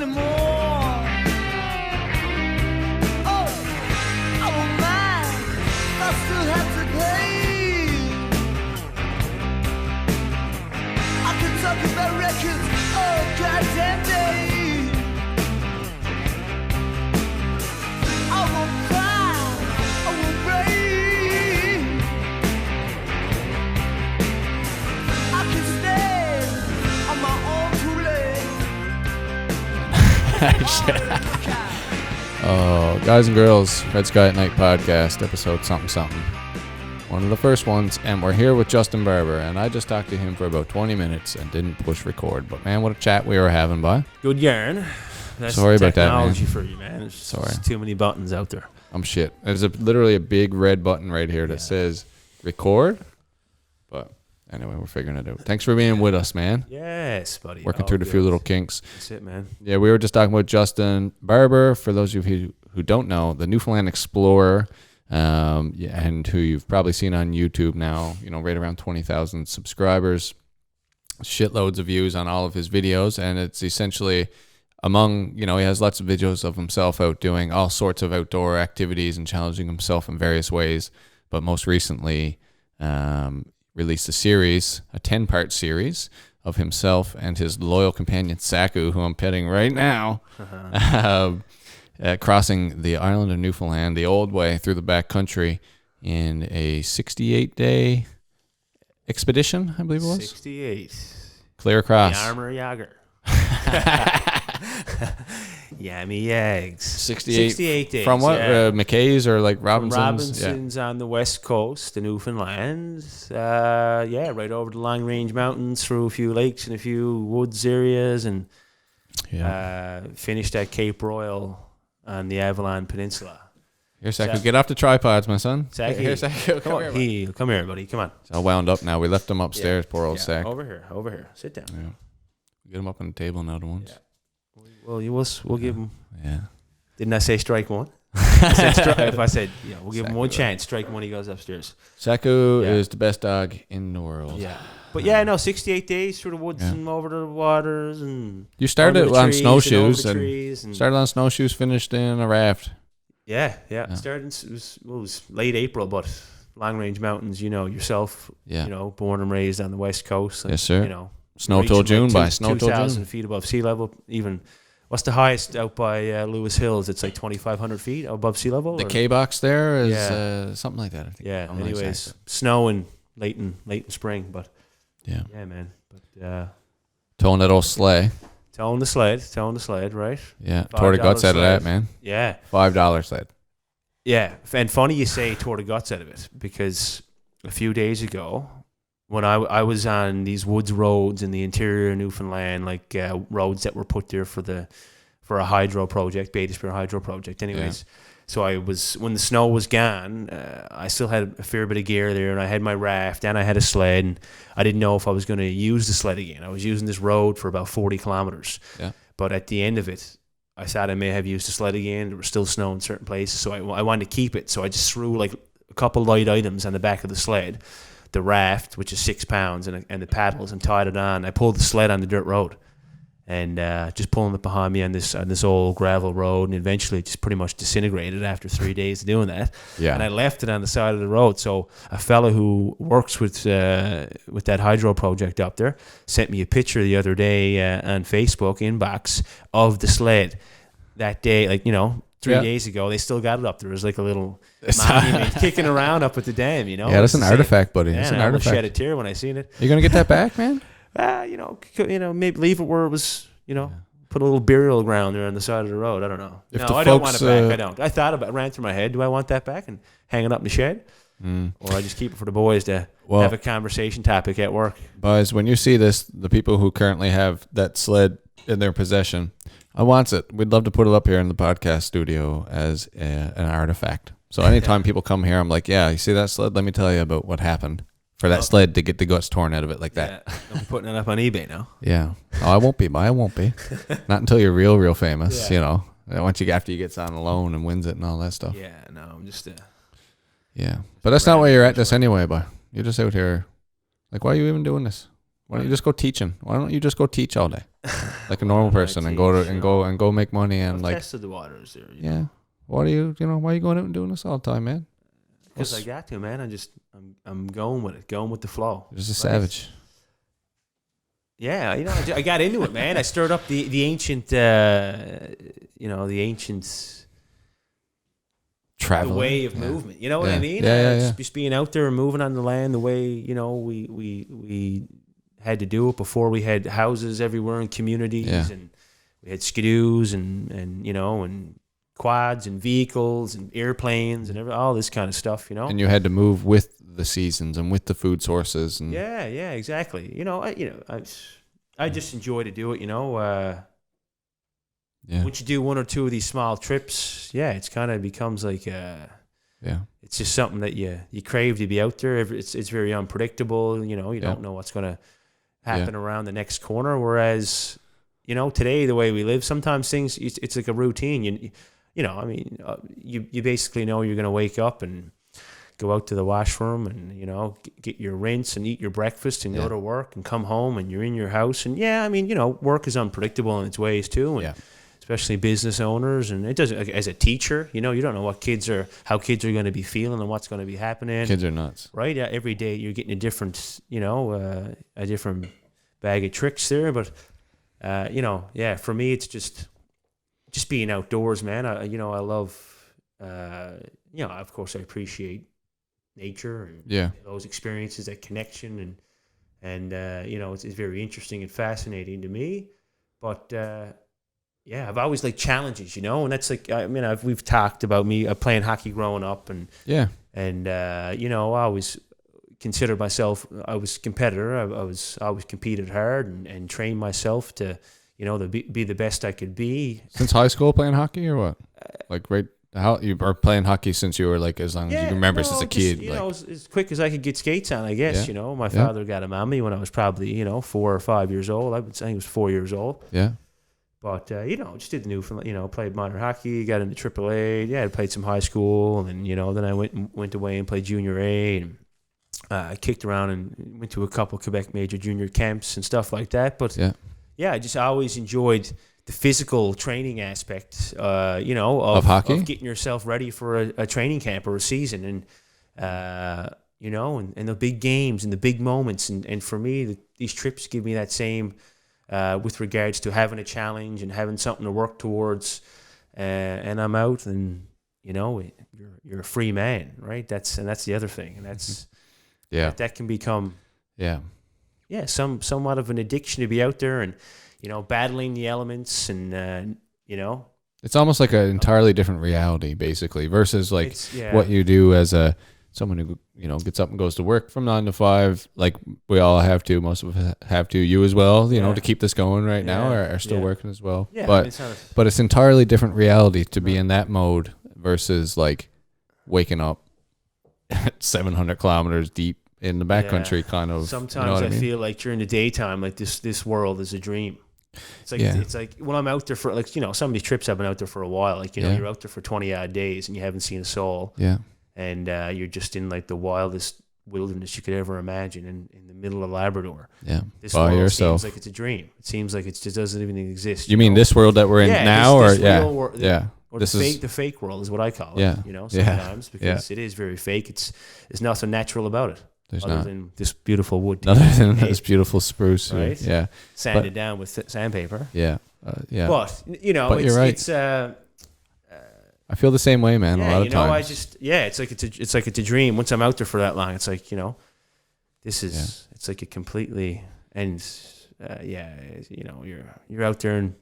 anymore. Oh, I won't mind. I still have to pay. I can talk about records all goddamn day. I won't cry. I won't break. I can stand on my own two legs. Oh, guys and girls, Red Sky at Night podcast, episode something. One of the first ones, and we're here with Justin Barbour, and I just talked to him for about 20 minutes and didn't push record. But man, what a chat we were having, boy. Good yarn. That's Sorry about that, man. Technology for you, man. There's just too many buttons out there. I'm shit. There's literally a big red button right here that says record. But anyway, we're figuring it out. Thanks for being with us, man. Yes, buddy. Working through the few little kinks. That's it, man. Yeah, we were just talking about Justin Barbour. For those of you who don't know, the Newfoundland explorer, and who you've probably seen on YouTube now, right around 20,000 subscribers, shitloads of views on all of his videos, and it's essentially he has lots of videos of himself out doing all sorts of outdoor activities and challenging himself in various ways, but most recently released a 10-part series of himself and his loyal companion Saku, who I'm petting right now, crossing the island of Newfoundland the old way through the backcountry in a 68-day expedition, I believe it was. 68. Clear across. The Armour Yager. Yummy eggs. 68 days. From what? Yeah. McKay's or like Robinson's? From Robinson's on the west coast, the Newfoundland. Right over the Long Range Mountains, through a few lakes and a few woods areas, and finished at Cape Royal on the Avalon Peninsula. Here, Saku, get off the tripods, my son. Saku, here, Saku, come here, buddy. Come on. It's all wound up now. We left him upstairs, poor old Sack. Over here. Sit down. Yeah. Get him up on the table now, the ones. Yeah. Well, we'll give him. Yeah. Didn't I say strike one? If I said, we'll give him one chance. Strike him when he goes upstairs. Saku is the best dog in the world. Yeah. But 68 days through the woods and over the waters, and you started on snowshoes and started on snowshoes, finished in a raft. Yeah. Started. It was late April, but Long Range Mountains, yourself. Born and raised on the west coast. Yes, sir. Snow reaching till June like 2,000 feet above sea level. Even what's the highest out by Lewis Hills? It's like 2,500 feet above sea level. The K box there is something like that, I think. Yeah. Anyways, snowing late in spring, but yeah, man. But towing that old sleigh. Towing the sled, right? Yeah, tore the guts out of that, man. Yeah, $5 sled. Yeah, and funny you say tore the guts out of it, because a few days ago, when I was on these woods roads in the interior of Newfoundland, like roads that were put there for a hydro project, Beta Spear hydro project. Anyways, so when the snow was gone, I still had a fair bit of gear there, and I had my raft, and I had a sled, and I didn't know if I was going to use the sled again. I was using this road for about 40 kilometers. Yeah. But at the end of it, I thought I may have used the sled again. There was still snow in certain places, so I wanted to keep it. So I just threw like a couple light items on the back of the sled. The raft, which is 6 pounds, and the paddles, and tied it on. I pulled the sled on the dirt road, and just pulling it behind me on this old gravel road, and eventually it just pretty much disintegrated after 3 days of doing that. Yeah. And I left it on the side of the road. So a fellow who works with that hydro project up there sent me a picture the other day on Facebook inbox of the sled that day, 3 days ago. They still got it up there. It was like a little monument kicking around up at the dam, Yeah, that's an artifact, buddy. That's an artifact. I shed a tear when I seen it. You gonna get that back, man? Maybe leave it where it was, put a little burial ground there on the side of the road. I don't know. I don't want it back. I don't. I thought about it, ran through my head. Do I want that back and hang it up in the shed? Or I just keep it for the boys to have a conversation topic at work? Boys, when you see this, the people who currently have that sled in their possession, I want it. We'd love to put it up here in the podcast studio as an artifact. So anytime people come here, I'm like, you see that sled? Let me tell you about what happened for that sled to get the guts torn out of it like that. I'm putting it up on eBay now. Yeah. Oh, I won't be. Not until you're real famous, Once after you get on a loan and wins it and all that stuff. Yeah, no, I'm just yeah. But that's not why you're at this anyway, boy. You're just out here. Like, why are you even doing this? Why don't you just go teaching? Why don't you just go teach all day? like a normal person and go make money and I've like tested the waters there. yeah. What are you why are you going out and doing this all the time, man? Because I got to, man. I'm going with it, going with the flow. You're just a savage. Yeah, I got into it, man. I stirred up the ancient, the ancient travel, the way of movement. You know what I mean? Just being out there and moving on the land the way we had to do it before we had houses everywhere and communities, and we had skidoos and quads and vehicles and airplanes and all this kind of stuff. And you had to move with the seasons and with the food sources and exactly. I just enjoy to do it. Once you do one or two of these small trips, it's kind of becomes like it's just something that you crave to be out there. It's very unpredictable. You don't know what's going to happen around the next corner. Whereas today, the way we live, sometimes things it's like a routine. You basically know you're going to wake up and go out to the washroom and, get your rinse and eat your breakfast and go to work and come home and you're in your house. And work is unpredictable in its ways too. And especially business owners. And it doesn't, as a teacher, you don't know how kids are going to be feeling and what's going to be happening. Kids are nuts. Right. Every day you're getting a different, a different bag of tricks there. But, for me, it's just being outdoors, man. I love, of course I appreciate nature and those experiences, that connection, and it's very interesting and fascinating to me. But I've always liked challenges, and that's like we've talked about me playing hockey growing up, and I always considered myself, I was a competitor. I always competed hard and trained myself to be the best I could be. Since high school playing hockey or what? How you are playing hockey since you were like as long as you can remember since a kid? As quick as I could get skates on, I guess. My father got them on me when I was probably 4 or 5 years old. I think it was 4 years old. Yeah. But just did the Newfoundland. Played minor hockey, got into AAA. Yeah, I played some high school, and then I went away and played junior A, and I kicked around and went to a couple Quebec major junior camps and stuff like that. But I just always enjoyed the physical training aspect, of hockey, of getting yourself ready for a training camp or a season, and and the big games and the big moments, and for me, these trips give me that same, with regards to having a challenge and having something to work towards, and I'm out, and you're a free man, right? That's the other thing, and that's that can become somewhat of an addiction to be out there and. Battling the elements and, It's almost like an entirely different reality, basically, versus like what you do as someone who, gets up and goes to work from 9 to 5. Like we all have to, most of us have to, you as well, to keep this going right now are still working as well. Yeah, but it's entirely different reality to be in that mode versus like waking up 700 kilometers deep in the backcountry kind of. Sometimes I feel like during the daytime, like this world is a dream. It's like when I'm out there for some of these trips I've been out there for a while. Like you're out there for 20 odd days and you haven't seen a soul. Yeah, and you're just in like the wildest wilderness you could ever imagine in the middle of Labrador. Yeah, this by world yourself. Seems like it's a dream. It seems like it just doesn't even exist. You mean this world that we're in now, this or world, or this the fake world is what I call it. Sometimes because it is very fake. There's nothing natural about it. There's other than this beautiful wood. Other than this beautiful spruce. Right? Yeah. Sanded down with sandpaper. Yeah. But, but you're right. It's I feel the same way, man, a lot of times. It's like it's a dream. Once I'm out there for that long, it's like, this is, it's like a completely, and you're out there and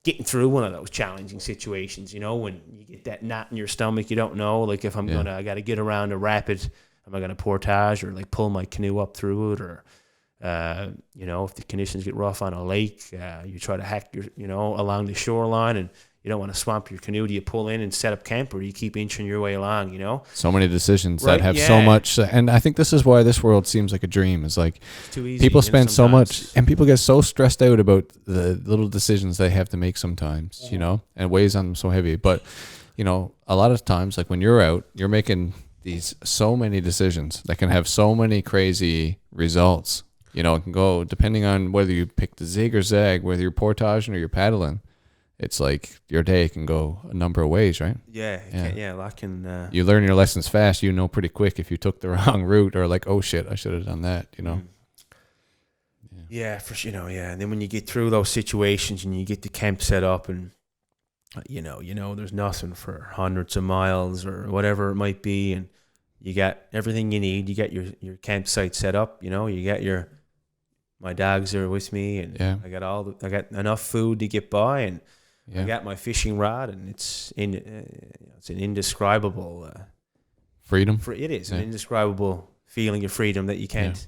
getting through one of those challenging situations, when you get that knot in your stomach, you don't know, like if I got to get around a rapid, am I going to portage or like pull my canoe up through it, or, if the conditions get rough on a lake, you try to hack along the shoreline, and you don't want to swamp your canoe. Do you pull in and set up camp, or do you keep inching your way along, So many decisions that have so much, and I think this is why this world seems like a dream. Is like it's too easy, people spend so much, and people get so stressed out about the little decisions they have to make sometimes, and it weighs on them so heavy. But, a lot of times, like when you're out, you're making these so many decisions that can have so many crazy results. You know, it can go depending on whether you pick the zig or zag, whether you're portaging or you're paddling. It's like your day can go a number of ways, right? Yeah, that can. You learn your lessons fast. You know pretty quick if you took the wrong route or like, oh shit, I should have done that. You know. Yeah, for sure. And then when you get through those situations and you get the camp set up, and you know, there's nothing for hundreds of miles or whatever it might be, and you got everything you need. You got your campsite set up. You know, you got my dogs are with me, and I got enough food to get by, and I got my fishing rod, and it's an indescribable freedom. It is an indescribable feeling of freedom that you can't,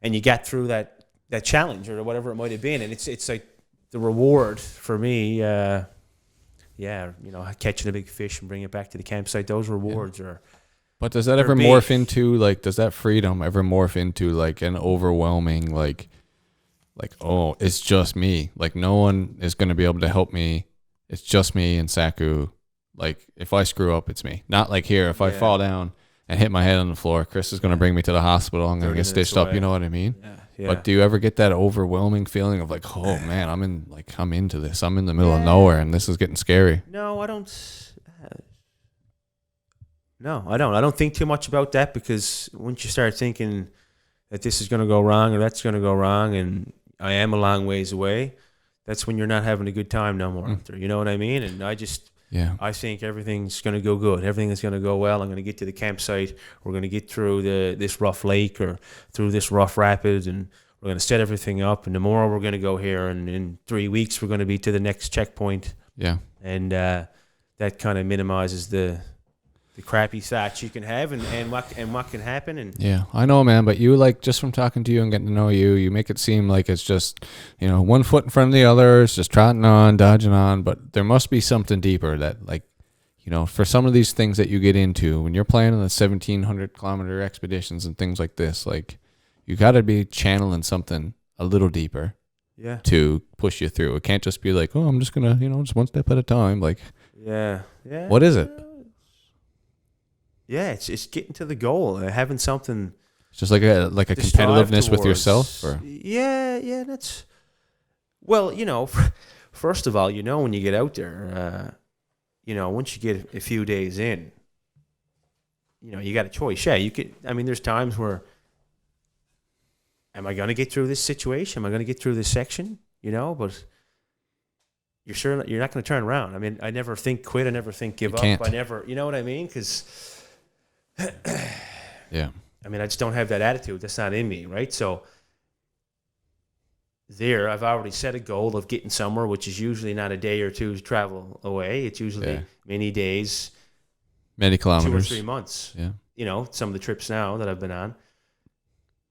and you got through that challenge or whatever it might have been, and it's like the reward for me. Catching a big fish and bringing it back to the campsite. Those rewards are. But does that ever morph into does that freedom ever morph into like an overwhelming like, oh, it's just me. Like no one is going to be able to help me. It's just me and Saku. Like if I screw up, it's me. Not like here. If I fall down and hit my head on the floor, Chris is going to bring me to the hospital. I'm going to get stitched up. You know what I mean? Yeah. But do you ever get that overwhelming feeling of like, oh man, I'm into this. I'm in the middle of nowhere and this is getting scary. No, I don't. No, I don't. I don't think too much about that, because once you start thinking that this is going to go wrong or that's going to go wrong, and I am a long ways away, that's when you're not having a good time no more. After, you know what I mean? And I think everything's going to go good. Everything is going to go well. I'm going to get to the campsite. We're going to get through this rough lake or through this rough rapids, and we're going to set everything up. And tomorrow we're going to go here, and in 3 weeks we're going to be to the next checkpoint. Yeah. And that kind of minimizes the crappy thoughts you can have and what can happen. And yeah, I know, man, but you, like, just from talking to you and getting to know you, you make it seem like it's just, you know, one foot in front of the other, it's just trotting on, dodging on, but there must be something deeper that, like, you know, for some of these things that you get into when you're planning the 1,700 kilometer expeditions and things like this, like, you got to be channeling something a little deeper to push you through. It can't just be like, oh, I'm just gonna, you know, just one step at a time. Like, what is it? Yeah, it's getting to the goal, having something. It's just like a competitiveness with yourself. Or? Yeah, that's. Well, you know, first of all, you know, when you get out there, you know, once you get a few days in, you know, you got a choice. Yeah, you could. I mean, there's times where, am I going to get through this situation? Am I going to get through this section? You know, but you're sure you're not going to turn around. I mean, I never think quit. I never think give up. I never, you know what I mean? Because. Yeah. I mean, I just don't have that attitude. That's not in me, right? So I've already set a goal of getting somewhere, which is usually not a day or two's travel away. It's usually many days, many kilometers, 2 or 3 months. Yeah. You know, some of the trips now that I've been on.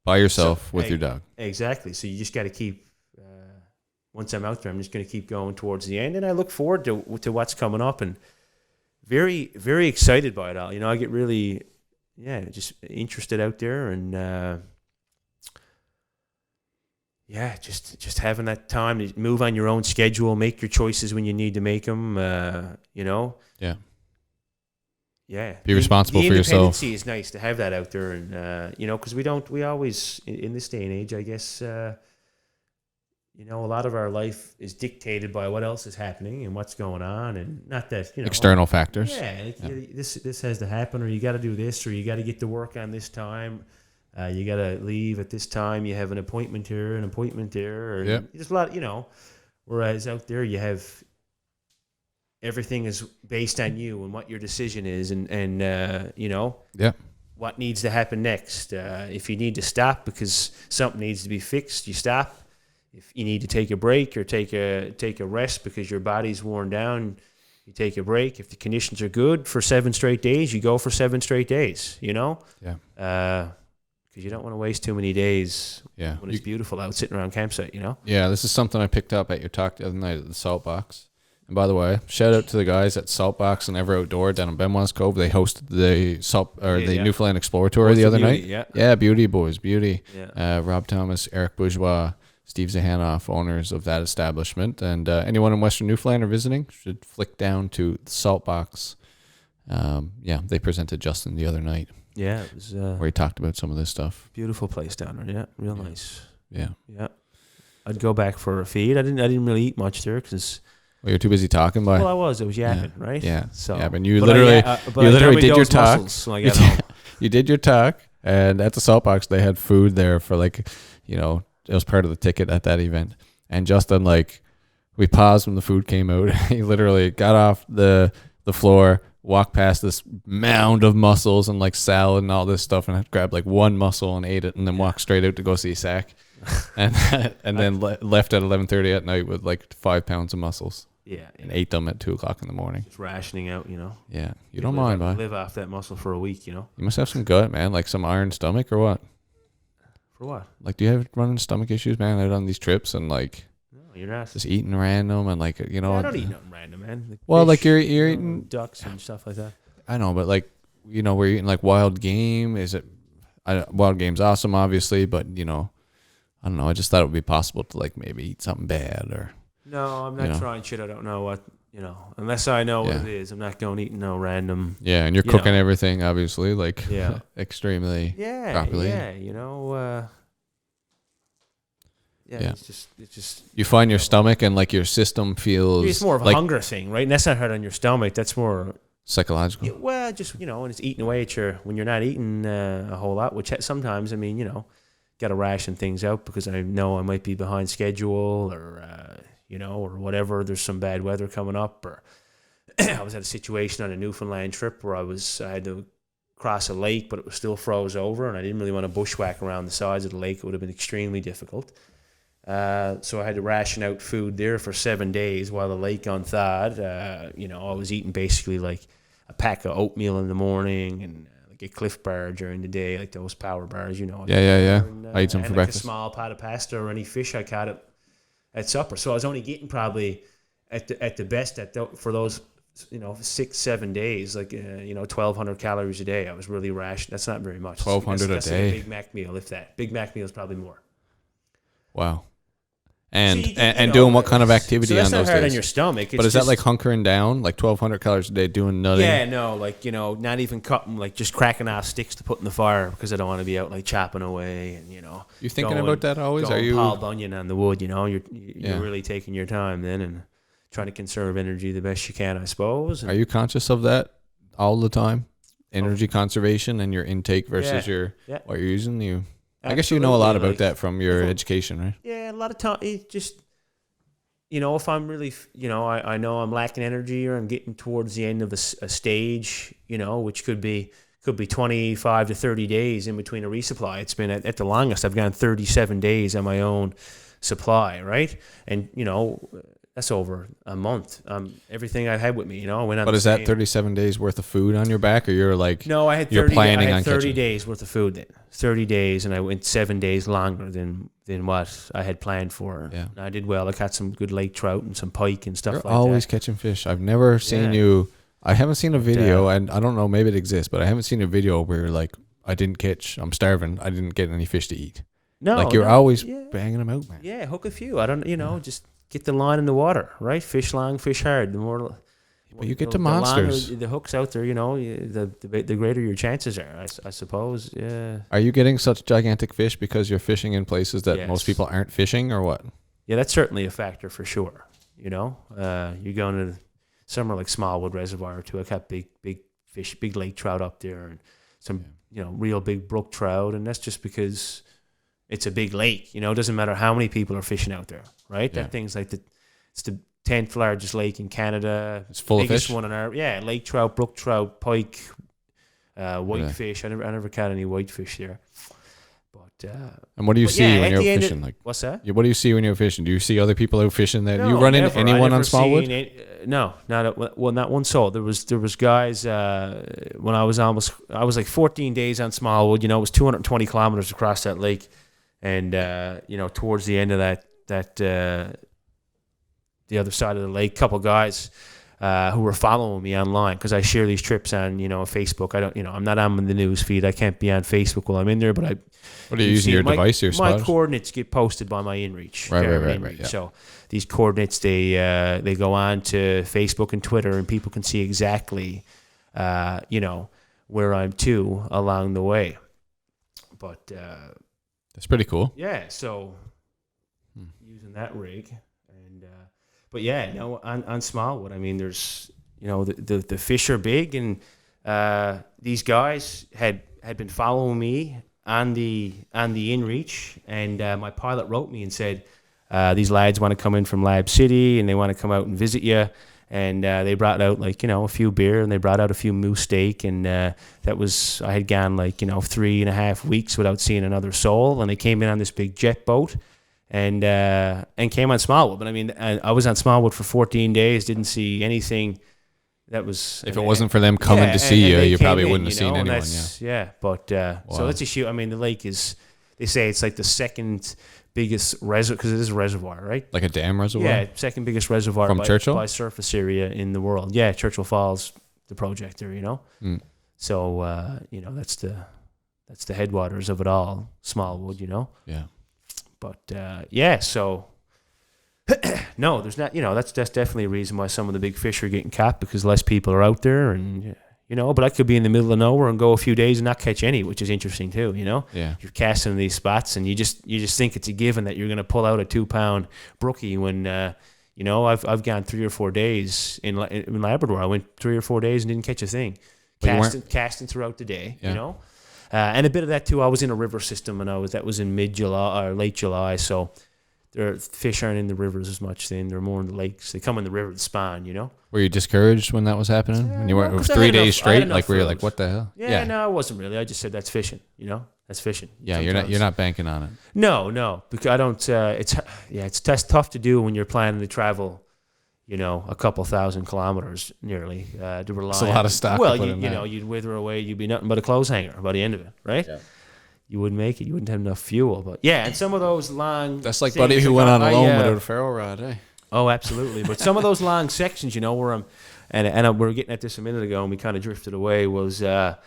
By yourself with your dog. Exactly. So you just got to keep, once I'm out there, I'm just going to keep going towards the end. And I look forward to what's coming up, and very, very excited by it all. You know, I get really, just interested out there, and just having that time to move on your own schedule, make your choices when you need to make them. You know. Yeah. Yeah. Be responsible for yourself. The independency is nice to have that out there, and you know, because we always in this day and age, I guess. You know, a lot of our life is dictated by what else is happening and what's going on, and not that, you know, external factors. Yeah, this has to happen, or you got to do this, or you got to get to work on this time. You got to leave at this time. You have an appointment here, an appointment there, or there's a lot, you know. Whereas out there, you have everything is based on you and what your decision is, and you know, what needs to happen next. If you need to stop because something needs to be fixed, you stop. If you need to take a break or take a rest because your body's worn down, you take a break. If the conditions are good for 7 straight days, you go for 7 straight days, you know? Yeah. Because you don't want to waste too many days when it's beautiful out sitting around campsite, you know? Yeah, this is something I picked up at your talk the other night at the Salt Box. And by the way, shout out to the guys at Salt Box and Ever Outdoor down in Benoit's Cove. They hosted the Newfoundland Explorer Tour the other night. Yeah, Beauty Boys, Beauty. Yeah. Rob Thomas, Eric Bourgeois, Steve Zahanoff, owners of that establishment. And anyone in Western Newfoundland or visiting should flick down to the Salt Box. They presented Justin the other night. Yeah, it was, where he talked about some of this stuff. Beautiful place down there, real nice. Yeah. Yeah. I'd go back for a feed. I didn't really eat much there because. Well, you're too busy talking, but Well, I was yapping, right? Yeah. So. Yeah, but you but literally, but you I literally dummied did your those talk. muscles when I got home. You did your talk, and at the Saltbox they had food there for like, you know, it was part of the ticket at that event. And Justin, like, we paused when the food came out. He literally got off the floor, walked past this mound of mussels and like salad and all this stuff, and grabbed like one mussel and ate it, and then walked straight out to go see Saku, and then left at 11:30 at night with like 5 pounds of mussels. Yeah. And ate them at 2:00 in the morning. Just rationing out, you know. Yeah, you don't mind, man. Live off that muscle for a week, you know. You must have some gut, man. Like some iron stomach or what? For what? Like, do you have running stomach issues, man, out on these trips and like? No, you're not. Just eating random and like, you know. I don't eat nothing random, man. Like well, fish, like you're eating ducks and stuff like that. I know, but like, you know, we're eating like wild game. Is it? Wild game's awesome, obviously, but you know, I don't know. I just thought it would be possible to like maybe eat something bad or. No, I'm not trying shit. I don't know what, you know, unless I know what it is. I'm not going eating no random. Yeah, and you're cooking everything, obviously, like extremely properly. Yeah, you know. It's just. You find your stomach and like your system feels. It's more of a like hunger thing, right? And that's not hard on your stomach. That's more psychological. Yeah, well, just and it's eating away at when you're not eating a whole lot. Which sometimes, I mean, got to ration things out because I know I might be behind schedule or or whatever. There's some bad weather coming up, or I was at a situation on a Newfoundland trip where I had to cross a lake, but it was still froze over, and I didn't really want to bushwhack around the sides of the lake. It would have been extremely difficult. So I had to ration out food there for 7 days while the lake unthawed. I was eating basically like a pack of oatmeal in the morning and like a Cliff Bar during the day, like those power bars, Yeah. And, I eat some for breakfast. A small pot of pasta or any fish I caught at supper. So I was only getting probably at the best for those 6-7 days, like 1,200 calories a day. I was really rationing. That's not very much. 1,200 a day. Like a Big Mac meal, if that. Big Mac meal is probably more. Wow. And doing what kind of activity on those days? That's not hard on your stomach. But is that like hunkering down, like 1,200 calories a day, doing nothing? Yeah, no, like, not even cutting, like just cracking off sticks to put in the fire because I don't want to be out like chopping away and, You thinking about that always? Are you Paul Bunyan on the wood, you're really taking your time then and trying to conserve energy the best you can, I suppose. Are you conscious of that all the time? Energy conservation and your intake versus what you're using? I guess you know a lot about that from your education, right? Yeah, a lot of time. It just, if I'm really, I know I'm lacking energy or I'm getting towards the end of a stage, which could be 25 to 30 days in between a resupply. It's been at the longest. I've gone 37 days on my own supply, right? And, that's over a month. Everything I've had with me, I went on. But is that 37 days worth of food on your back, or you're like? No, I had 30, you're planning on 30 days worth of food. Then 30 days, and I went 7 days longer than what I had planned for. Yeah, and I did well. I caught some good lake trout and some pike and stuff you're like that. always catching fish. I've never seen you. I haven't seen a video, and I don't know, maybe it exists, but I haven't seen a video where you're like, I'm starving. I didn't get any fish to eat. No, like you're always banging them out, man. Yeah, hook a few. I don't, just get the line in the water, right? Fish long, fish hard. The more, but you get to monsters. The hook's out there, the greater your chances are, I suppose. Yeah. Are you getting such gigantic fish because you're fishing in places that most people aren't fishing, or what? Yeah, that's certainly a factor for sure. You're going to somewhere like Smallwood Reservoir too. I caught big fish, big lake trout up there, and some real big brook trout, and that's just because it's a big lake. It doesn't matter how many people are fishing out there, right? Yeah. That thing's like it's the 10th largest lake in Canada. It's full of biggest fish. One in our lake trout, brook trout, pike, whitefish. I never caught any whitefish there. But and what do you see when you're fishing? Like, what's that? What do you see when you're fishing? Do you see other people out fishing? That you run into never. anyone on Smallwood? No, not one soul. There was guys when I was like 14 days on Smallwood. It was 220 kilometers across that lake, and towards the end of that the other side of the lake, couple guys who were following me online because I share these trips on Facebook. I don't I'm not on the news feed. I can't be on Facebook while I'm in there, but I. What are you using your device? Your my coordinates get posted by my inReach. Right. Yeah. So these coordinates they go on to Facebook and Twitter, and people can see exactly where I'm to along the way. But that's pretty cool. Yeah. So using that rig. And but yeah, no, on Smallwood, I mean, there's the fish are big, and these guys had been following me on the inReach, and my pilot wrote me and said, these lads want to come in from Lab City and they want to come out and visit you. And they brought out a few beer, and they brought out a few moose steak, and I had gone 3.5 weeks without seeing another soul, and they came in on this big jet boat, and came on Smallwood. But I mean, I was on Smallwood for 14 days, didn't see anything. That was if it wasn't for them coming to see you, you probably wouldn't have seen anyone. But so that's a shoot. I mean, the lake is. They say it's like the second biggest reservoir, because it is a reservoir, right? Like a dam reservoir? Yeah, second biggest reservoir from Churchill? By surface area in the world. Yeah, Churchill Falls, the project there, Mm. So, that's the headwaters of it all, Smallwood, Yeah. But, so, no, there's not, that's definitely a reason why some of the big fish are getting caught, because less people are out there, and but I could be in the middle of nowhere and go a few days and not catch any, which is interesting too. Yeah. You're casting in these spots, and you just think it's a given that you're going to pull out a 2-pound brookie when I've gone 3 or 4 days in Labrador. I went 3 or 4 days and didn't catch a thing. Casting throughout the day. Yeah. And a bit of that too. I was in a river system, and that was in mid-July or late July, so. Fish aren't in the rivers as much. Then they're more in the lakes. They come in the river to spawn. Were you discouraged when that was happening? When you were 3 days straight, were you like, what the hell? Yeah, no, I wasn't really. I just said that's fishing. That's fishing. Yeah, sometimes. you're not banking on it. No, because I don't. It's tough to do when you're planning to travel. A couple thousand kilometers nearly to rely. It's a lot of stock. Well, you'd wither away. You'd be nothing but a clothes hanger by the end of it, right? Yeah. You wouldn't make it. You wouldn't have enough fuel. But yeah, and some of those long. That's like Buddy who went on alone without a ferro rod, eh? Oh, absolutely. But some of those long sections, where I'm, and we were getting at this a minute ago, and we kind of drifted away. Was I'll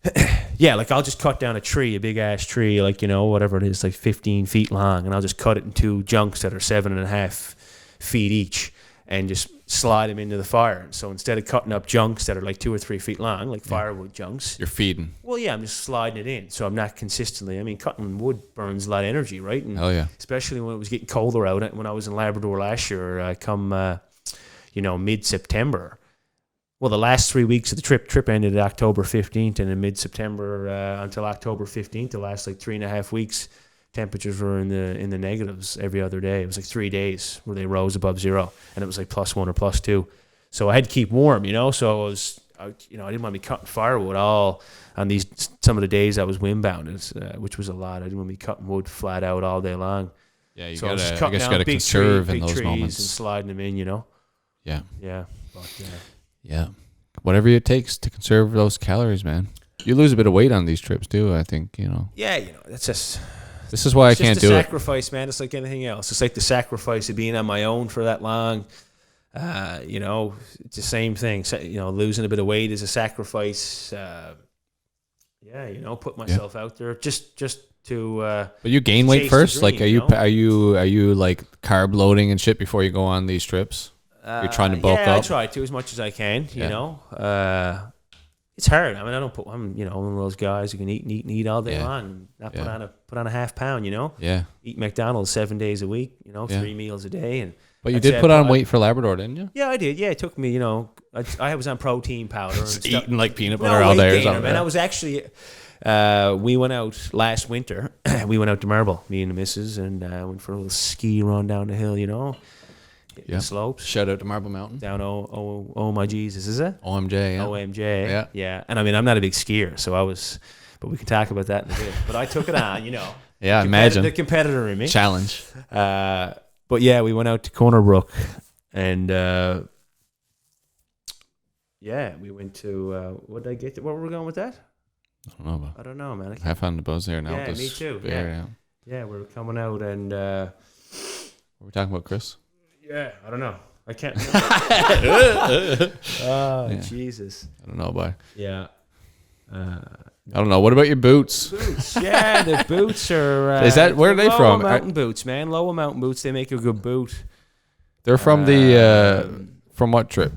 just cut down a tree, a big ass tree, whatever it is, like 15 feet long, and I'll just cut it in 2 junks that are 7.5 feet each, and just slide them into the fire. So instead of cutting up junks that are like 2 or 3 feet long, like firewood junks, you're feeding. Well, yeah, I'm just sliding it in. So I'm not consistently. I mean, cutting wood burns a lot of energy, right? And hell yeah. especially when it was getting colder out. When I was in Labrador last year, mid-September. Well, the last 3 weeks of the trip ended October 15th, and in mid-September until October 15th, the last 3.5 weeks, temperatures were in the negatives every other day. It was 3 days where they rose above zero, and it was +1 or +2. So I had to keep warm, So I was, I didn't want to be cutting firewood all on some of the days I was windbound, which was a lot. I didn't want to be cutting wood flat out all day long. Yeah, you gotta conserve in those trees moments and sliding them in, Yeah. Yeah. But, yeah. Whatever it takes to conserve those calories, man. You lose a bit of weight on these trips too, I think, Yeah, that's just. This is why I can't do it. It's a sacrifice, man. It's like anything else. It's like the sacrifice of being on my own for that long. It's the same thing. So, losing a bit of weight is a sacrifice. Put myself out there just to. But you gain weight first. Dream, are you like carb loading and shit before you go on these trips? You're trying to bulk up. Yeah, I try to as much as I can. It's hard. I mean, I'm one of those guys who can eat all day long, and not put on a half pound. Yeah. Eat McDonald's 7 days a week. 3 meals a day, But you did put on weight for Labrador, didn't you? Yeah, I did. Yeah, it took me. I was on protein powder. Just eating like peanut butter all day or something. And I was actually. We went out last winter. We went out to Marble, me and the missus, and went for a little ski run down the hill. The slopes. Shout out to Marble Mountain. Down oh my Jesus, is it? OMJ, yeah. OMJ. Yeah. And I mean, I'm not a big skier, so but we can talk about that in a bit. But I took it on, Yeah, imagine. The competitor in me. Challenge. But yeah, we went out to Corner Brook, and we went to, what did I get to? Where were we going with that? I don't know, man. Have fun to buzz there now. Yeah, me too. Yeah, we were coming out, and... Were we talking about Chris? Yeah, I don't know. I can't. Jesus. I don't know, boy. Yeah. I don't know. What about your boots? Yeah, the boots are. Is that where are they from? Mountain boots, man. Lower mountain boots. They make a good boot. They're from from what trip?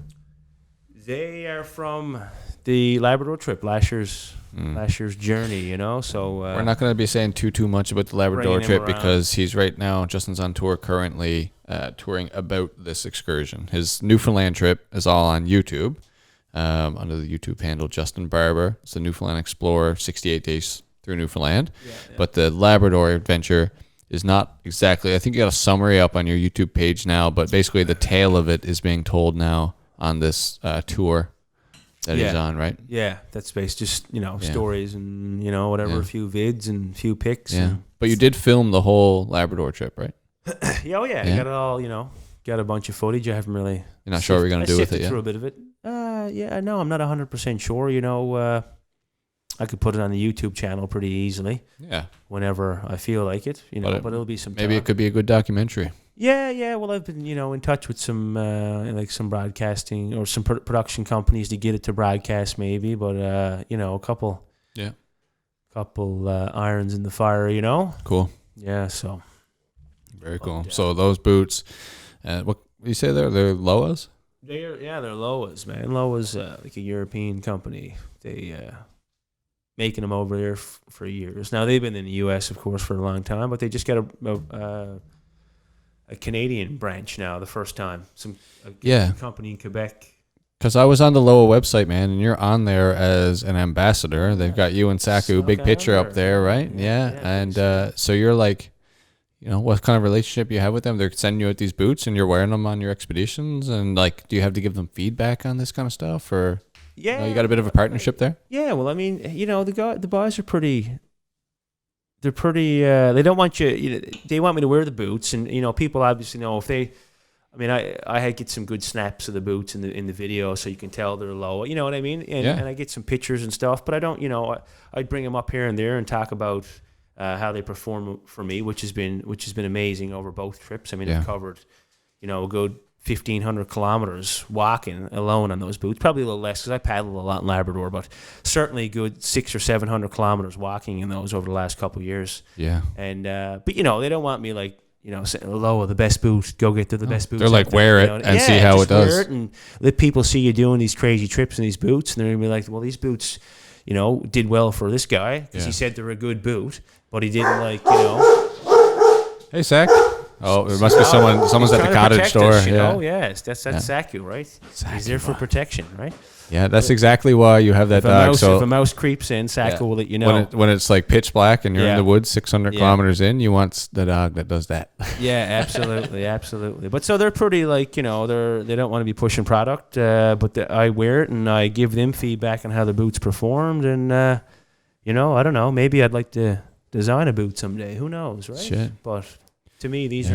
They are from the Labrador trip. Last year's last year's journey, you know. So we're not going to be saying too much about the Labrador bringing him trip around. because he's right now. Justin's on tour currently, touring about this excursion. His Newfoundland trip is all on YouTube, under the YouTube handle Justin Barbour. It's the Newfoundland Explorer, 68 days through Newfoundland. But the Labrador adventure is not exactly. I think you got a summary up on your YouTube page now, but basically the tale of it is being told now on this tour that he's on, right? Yeah, that's based just, you know, stories and, you know, whatever, a few vids and a few pics. Yeah. But you did film the whole Labrador trip, right? I got it all, you know, got a bunch of footage. I haven't really... You're not sure what you're going to do with it yet? through a bit of it. No, I'm not 100% sure, you know. I could put it on the YouTube channel pretty easily. Yeah. Whenever I feel like it, you know, but it'll be some time. Maybe it could be a good documentary. Yeah. Well, I've been, you know, in touch with some like some broadcasting or some production companies to get it to broadcast, maybe. But you know, a couple irons in the fire, you know. Cool. Yeah. So. Very cool. So those boots, what you say they're Loas? They're Loas, man. Loas, like a European company. They making them over there for years. Now they've been in the U.S. of course for a long time, but they just got a Canadian branch now, the first time. A company in Quebec. Because I was on the Loa website, man, and you're on there as an ambassador. They've got you and Saku, big picture up there, right? Yeah. And so you're like, you know, what kind of relationship you have with them? They're sending you out these boots and you're wearing them on your expeditions, and like, do you have to give them feedback on this kind of stuff, or you got a bit of a partnership there? Yeah, well, I mean, you know, the boys are pretty. They're pretty. They don't want you know, they want me to wear the boots, and you know, people obviously know if they. I mean, I get some good snaps of the boots in the video, so you can tell they're low. You know what I mean? And I get some pictures and stuff, but I don't. You know, I'd bring them up here and there and talk about how they perform for me, which has been amazing over both trips. I mean, I've covered, you know, a good 1,500 kilometers walking alone on those boots. Probably a little less because I paddled a lot in Labrador, but certainly a good 600 or 700 kilometers walking in those over the last couple of years. Yeah. And but you know, they don't want me like, you know, saying, "Loa, the best boot. Go get the best boots." They're like, wear it and see how it does. Wear it and let people see you doing these crazy trips in these boots, and they're gonna be like, "Well, these boots, you know, did well for this guy because he said they're a good boot, but he didn't like, you know." Hey, Sack. Oh, there must be someone's at the cottage store. Us, you know? Yes, that's Saku, right? He's there for protection, right? Yeah, that's exactly why you have that dog. So if a mouse creeps in, Saku will let you know. When it's like pitch black and you're in the woods 600 kilometers in, you want the dog that does that. Yeah, absolutely, absolutely. But so they're pretty like, you know, they don't want to be pushing product, but I wear it and I give them feedback on how the boots performed, and you know, I don't know, maybe I'd like to design a boot someday. Who knows, right? Shit. But to me, these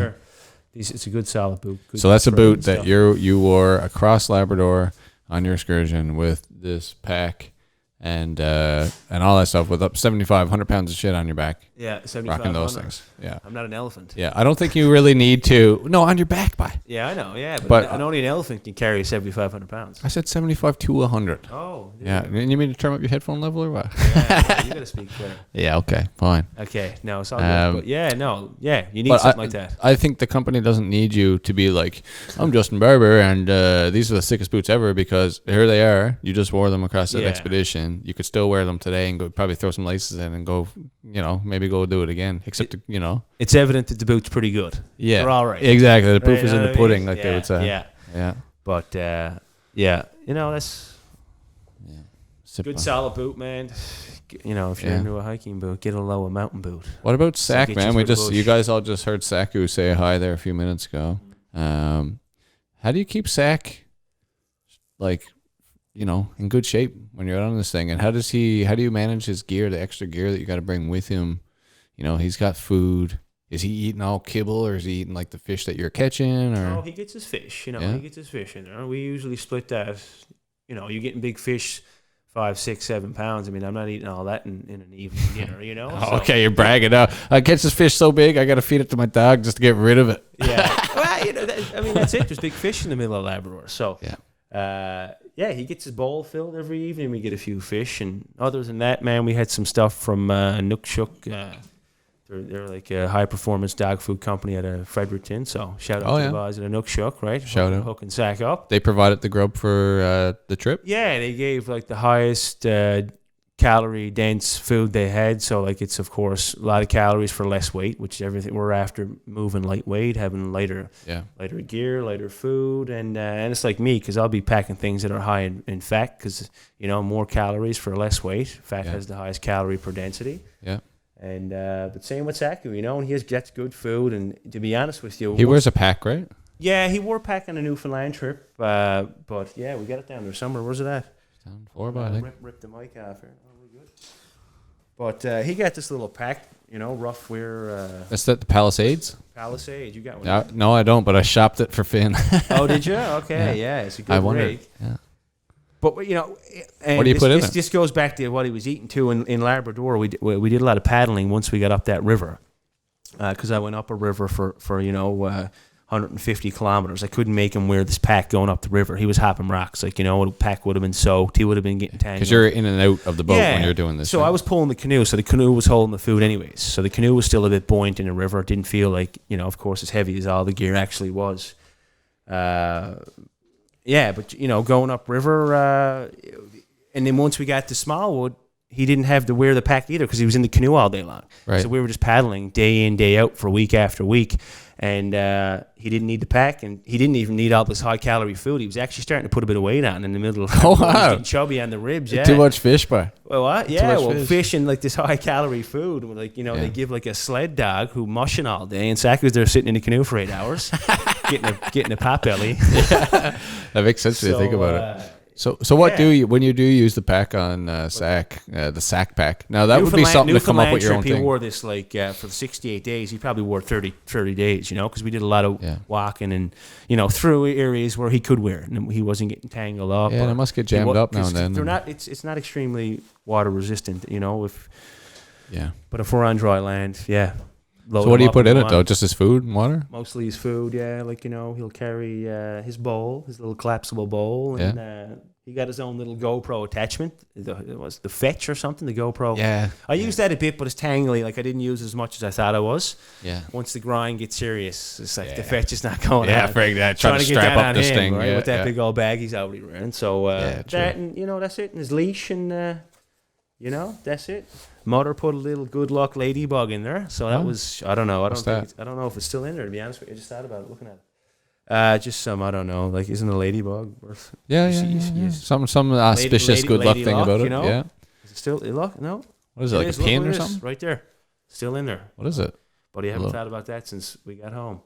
it's a good solid boot. Good, so that's a boot that you wore across Labrador on your excursion with this pack and all that stuff with up 7,500 pounds of shit on your back. Yeah, 7,500. Rocking those things. Yeah. I'm not an elephant. Yeah, I don't think you really need to. No, on your back, Yeah, I know. Yeah, but only an elephant can carry 7,500 pounds. I said 75 to 100. Oh. Yeah. You mean to turn up your headphone level or what? Yeah, you got to speak clear. Yeah, okay, fine. Okay, no, it's all good. But you need something like that. I think the company doesn't need you to be like, I'm Justin Barbour and these are the sickest boots ever, because here they are. You just wore them across that expedition. You could still wear them today and go probably throw some laces in and go, you know, maybe go do it again. Except, you know, it's evident that the boot's pretty good. Yeah, they're all right. Exactly. The proof is in the pudding, like they would say. Yeah. But you know, that's good solid boot, man. You know, if you're into a hiking boot, get a Loa mountain boot. What about Sack, man? You guys all just heard Saku say hi there a few minutes ago. How do you keep Sack like, you know, in good shape when you're out on this thing? And how do you manage his gear, the extra gear that you got to bring with him? You know, he's got food. Is he eating all kibble, or is he eating like the fish that you're catching? Or he gets his fish. You know, he gets his fish in there. We usually split that. You know, you're getting big fish, 5, 6, 7 pounds. I mean, I'm not eating all that in an evening dinner. You know. Okay, you're bragging out. I catch this fish so big, I got to feed it to my dog just to get rid of it. Yeah. Well, you know, I mean, that's it. There's big fish in the middle of Labrador, so he gets his bowl filled every evening. We get a few fish, and other than that, man, we had some stuff from Nukshuk. They're like a high performance dog food company out of Fredericton. So shout out to the guys at Nukshuk, right? Shout out, Hook and Sack up. They provided the grub for the trip. Yeah, they gave like the highest calorie dense food they had. So like it's of course a lot of calories for less weight, which is everything we're after, moving lightweight, having lighter gear, lighter food, and it's like me, because I'll be packing things that are high in fat, because more calories for less weight. Fat has the highest calorie per density. Yeah. And but same with Saku, and he gets good food. And to be honest with you, he wears a pack, right? Yeah, he wore a pack on a Newfoundland trip. But yeah, we got it down there somewhere. Where's it at? Down 4 by, I think. Rip the mic off here. Oh, we're good. But he got this little pack, rough wear. That's the Palisades? Palisade, you got one? No, I don't, but I shopped it for Finn. Oh, did you? Okay, yeah, it's a good rig. Yeah. But and what do you put in it? This goes back to what he was eating too. In Labrador, we did a lot of paddling once we got up that river, because I went up a river for 150 kilometers. I couldn't make him wear this pack going up the river. He was hopping rocks, the pack would have been soaked. He would have been getting tangled. Because you're in and out of the boat when you're doing this. So I was pulling the canoe, so the canoe was holding the food anyways. So the canoe was still a bit buoyant in the river. It didn't feel like, of course, as heavy as all the gear actually was. Yeah, but going up river, and then once we got to Smallwood, he didn't have to wear the pack either, because he was in the canoe all day long. Right. So we were just paddling day in, day out for week after week, and he didn't need the pack, and he didn't even need all this high calorie food. He was actually starting to put a bit of weight on in the middle of the wow. He was getting chubby on the ribs. Yeah, Too much fish, boy. Well, what? Yeah, fish. Fish and like this high calorie food. They give like a sled dog who mushing all day, and Saku's there sitting in the canoe for 8 hours, getting a pot belly. Yeah. That makes sense if you think about it. So what do you, when you do use the pack on the sack pack? Now that would be something to come up with your own thing. He wore this for the 68 days. He probably wore 30 days, because we did a lot of walking and, through areas where he could wear it, and he wasn't getting tangled up. Yeah, it must get jammed up now and then. They're not. It's not extremely water resistant, Yeah. But if we're on dry land, yeah. So what do you put in it though? Just his food and water? Mostly his food, yeah. He'll carry his bowl, his little collapsible bowl, and he got his own little GoPro attachment. It was the Fetch or something, the GoPro. Yeah. I used that a bit, but it's tangly. I didn't use as much as I thought I was. Yeah. Once the grind gets serious, it's like the Fetch is not going Yeah, on. frig that. Trying to strap up this thing. Right, yeah, with that big old bag he's already wearing. So that, and that's it. And his leash, and that's it. Mother put a little good luck ladybug in there, so that was, I don't know. I don't know if it's still in there, to be honest with you. I just thought about it looking at it. Just some, I don't know, isn't a ladybug worth? Yeah. Some auspicious good luck thing about it. Yeah. Is it still luck? No. What is it, like a pin or something? Right there. Still in there. What is it? But I haven't thought about that since we got home.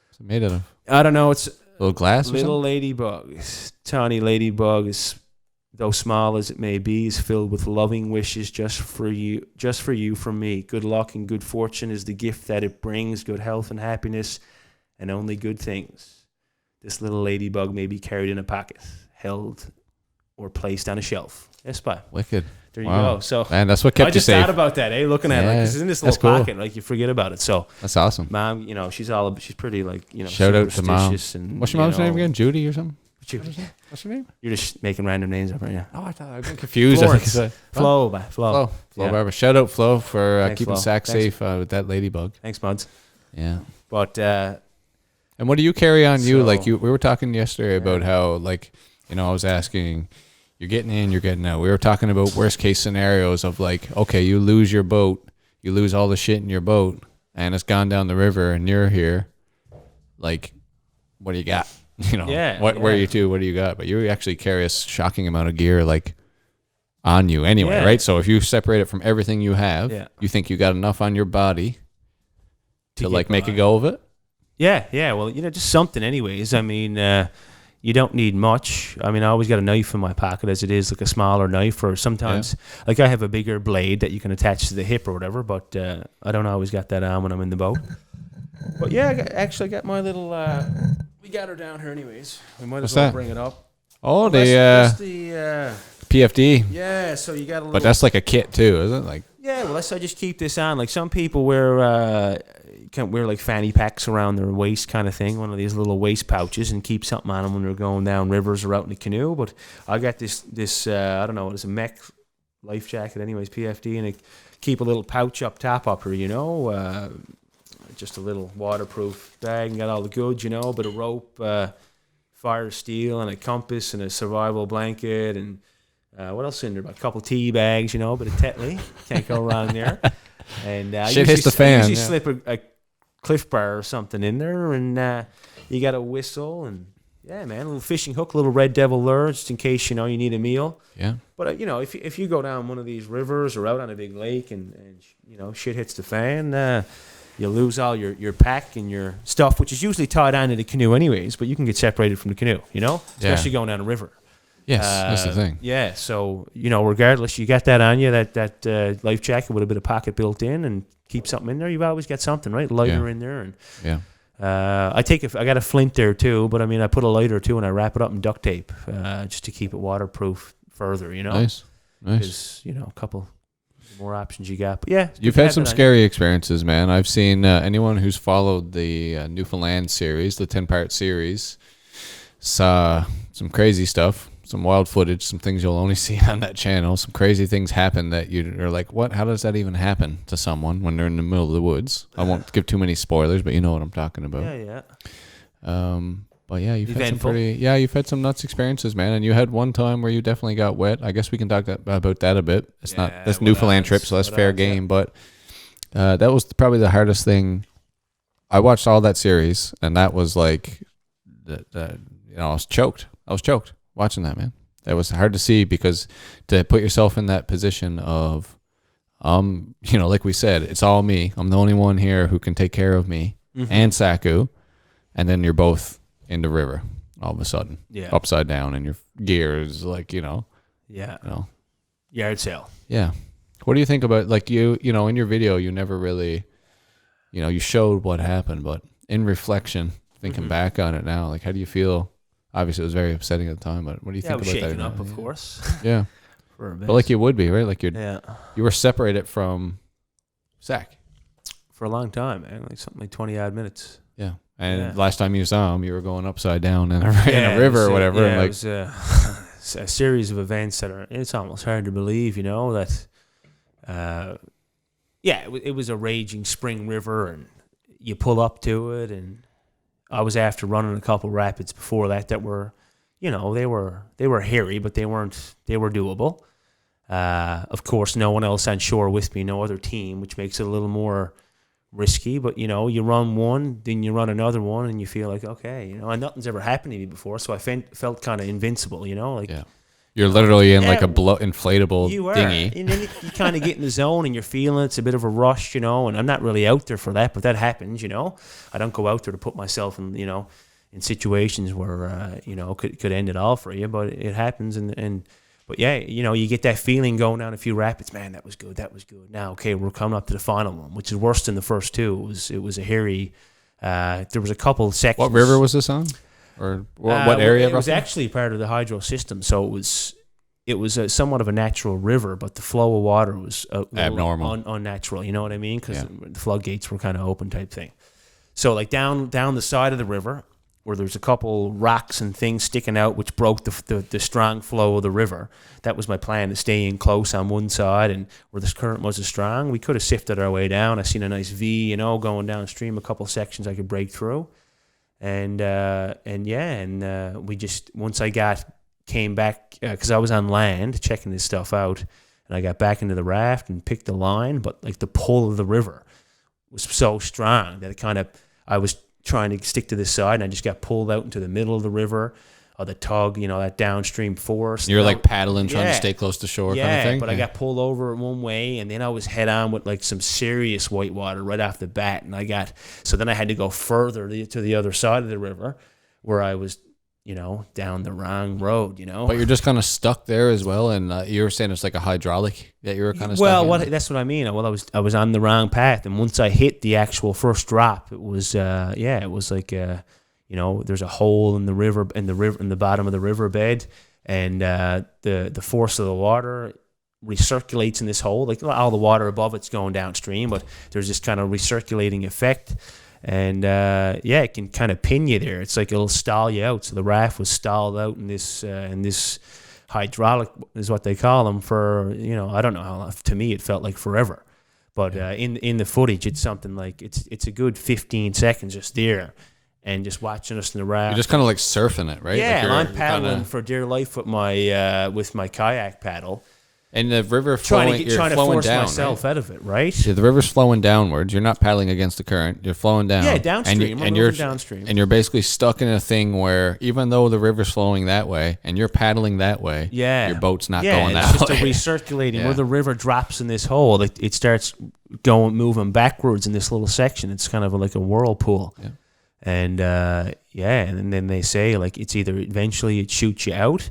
What's it made out of? I don't know. It's little glass or little something? ladybug. Tiny ladybug is, though small as it may be, is filled with loving wishes just for you from me. Good luck and good fortune is the gift that it brings, good health and happiness, and only good things. This little ladybug may be carried in a pocket, held, or placed on a shelf. Yes, bye. Wicked. There you go. So, man, that's what kept you safe. I just thought about that, looking at it, because it's in this little pocket, you forget about it. So that's awesome. Mom, she's pretty, shout out to Mom. And, what's your mom's name again? Judy or something? Judy. What's her name? You're just making random names up right now. Oh, I thought I've been confused. Flo. Flo Barbour. Shout out Flo for keeping Sack safe with that ladybug. Thanks, buds. Yeah. But and what do you carry on you? We were talking yesterday about how I was asking, you're getting in, you're getting out. We were talking about worst case scenarios of okay, you lose your boat, you lose all the shit in your boat, and it's gone down the river, and you're here. What do you got? Where are you to? What do you got? But you actually carry a shocking amount of gear on you anyway, right? So if you separate it from everything you have, you think you got enough on your body to make a go of it? Yeah. Well, just something anyways. I mean, you don't need much. I mean, I always got a knife in my pocket as it is, a smaller knife, or sometimes I have a bigger blade that you can attach to the hip or whatever, but I don't always got that on when I'm in the boat. But yeah, I got my little, we got her down here anyways. We might as well bring it up. Oh, that's the PFD. Yeah, so you got a little. But that's like a kit too, isn't it? Yeah, well, I just keep this on. Some people wear fanny packs around their waist kind of thing, one of these little waist pouches, and keep something on them when they're going down rivers or out in the canoe. But I got this I don't know, it's a mech life jacket anyways, PFD, and I keep a little pouch up top up here, just a little waterproof bag, and got all the goods, a bit of rope, fire steel, and a compass, and a survival blanket, and What else in there? A couple tea bags, you know, a bit of Tetley. Can't go wrong there. And Shit hits the fan. I usually slip a Cliff Bar or something in there, and you got a whistle, and yeah, man, a little fishing hook, a little Red Devil lure, just in case, you know, you need a meal. Yeah. But, you know, if you go down one of these rivers or out on a big lake and you know, shit hits the fan, you lose all your pack and your stuff, which is usually tied onto the canoe anyways, but you can get separated from the canoe, you know, especially going down a river. Yes, that's the thing. Yeah, so, you know, regardless, you got that on you, that life jacket with a bit of pocket built in, and keep something in there. You've always got something, right? Lighter in there. And I got a flint there too, but I mean, I put a lighter too, and I wrap it up in duct tape just to keep it waterproof further, you know. Nice. Because, you know, a couple more options you got. But yeah. You've had some scary experiences, man. I've seen anyone who's followed the Newfoundland series, the 10-part series, saw some crazy stuff. Some wild footage, some things you'll only see on that channel. Some crazy things happen that you're like, what? How does that even happen to someone when they're in the middle of the woods? I won't give too many spoilers, but you know what I'm talking about. Yeah. But yeah, you've Eventful. had some nuts experiences, man. And you had one time where you definitely got wet. I guess we can talk about that a bit. It's not this Newfoundland trip, so that's fair game. But that was probably the hardest thing. I watched all that series, and that was like, you know, I was choked. Watching that, man. That was hard to see, because to put yourself in that position of, you know, like we said, it's all me. I'm the only one here who can take care of me and Saku. And then you're both in the river all of a sudden, upside down, and your gear is like, you know. Yard sale. Yeah. What do you think about, like, you know, in your video, you never really, you know, you showed what happened, but in reflection, thinking back on it now, like, how do you feel? Obviously, it was very upsetting at the time, but what do you think about that? Shaken up, of course. Yeah. For a bit. But like you would be, right? Like you were separated from Zach. For a long time, man. Like something like 20-odd minutes. Yeah. And last time you saw him, you were going upside down in a river or whatever. Yeah, and like, it was a series of events that it's almost hard to believe, you know, that, it was a raging spring river, and you pull up to it, and I was after running a couple rapids before that were, you know, they were hairy, but they were doable. Of course, no one else on shore with me, no other team, which makes it a little more risky. But, you know, you run one, then you run another one, and you feel like, okay, you know, and nothing's ever happened to me before, so I felt kind of invincible, you know, like. Yeah. You're literally in like a inflatable dinghy. And then you kind of get in the zone, and you're feeling it's a bit of a rush, you know, and I'm not really out there for that, but that happens, you know. I don't go out there to put myself in, you know, in situations where, you know, could end it all for you, but it happens. But yeah, you know, you get that feeling going down a few rapids, man, that was good. Now, okay, we're coming up to the final one, which is worse than the first two. It was a hairy, there was a couple sections. What river was this on? Or what area? It was actually part of the hydro system, so it was somewhat of a natural river, but the flow of water was abnormal, unnatural. You know what I mean? Because the floodgates were kind of open type thing. So like down the side of the river, where there's a couple rocks and things sticking out, which broke the strong flow of the river. That was my plan, to stay in close on one side, and where this current wasn't strong, we could have sifted our way down. I seen a nice V, you know, going downstream, a couple sections I could break through. And we just, once I came back, because I was on land checking this stuff out, and I got back into the raft and picked the line, but like the pull of the river was so strong that I was trying to stick to this side, and I just got pulled out into the middle of the river, or the tug, you know, that downstream force. You're like paddling, trying to stay close to shore, kind of thing? But I got pulled over one way, and then I was head on with like some serious whitewater right off the bat, and so then I had to go further to the other side of the river, where I was, you know, down the wrong road, you know. But you're just kind of stuck there as well, and you were saying it's like a hydraulic that you were kind of stuck in. That's what I mean. Well, I was on the wrong path, and once I hit the actual first drop, it was it was like you know, there's a hole in the river, in the bottom of the riverbed, and the force of the water recirculates in this hole. Like all the water above it's going downstream, but there's this kind of recirculating effect, and it can kind of pin you there. It's like it'll stall you out. So the raft was stalled out in this hydraulic is what they call them for, you know, I don't know how long. To me, it felt like forever, but in the footage, it's something like it's a good 15 seconds just there. and just watching us in the raft. You're just kind of like surfing it, right? Yeah, like and I'm you're paddling kinda, for dear life with my kayak paddle, and the river trying flowing, to flowing force down, myself right? out of it. Right? Yeah, the river's flowing downwards. You're not paddling against the current. You're flowing down. Yeah, downstream. And you're you're downstream. And you're basically stuck in a thing where even though the river's flowing that way and you're paddling that way, your boat's not going that it's just way. a recirculating. Yeah. Where the river drops in this hole, it starts moving backwards in this little section. It's kind of like a whirlpool. Yeah. And and then they say like it's either eventually it shoots you out,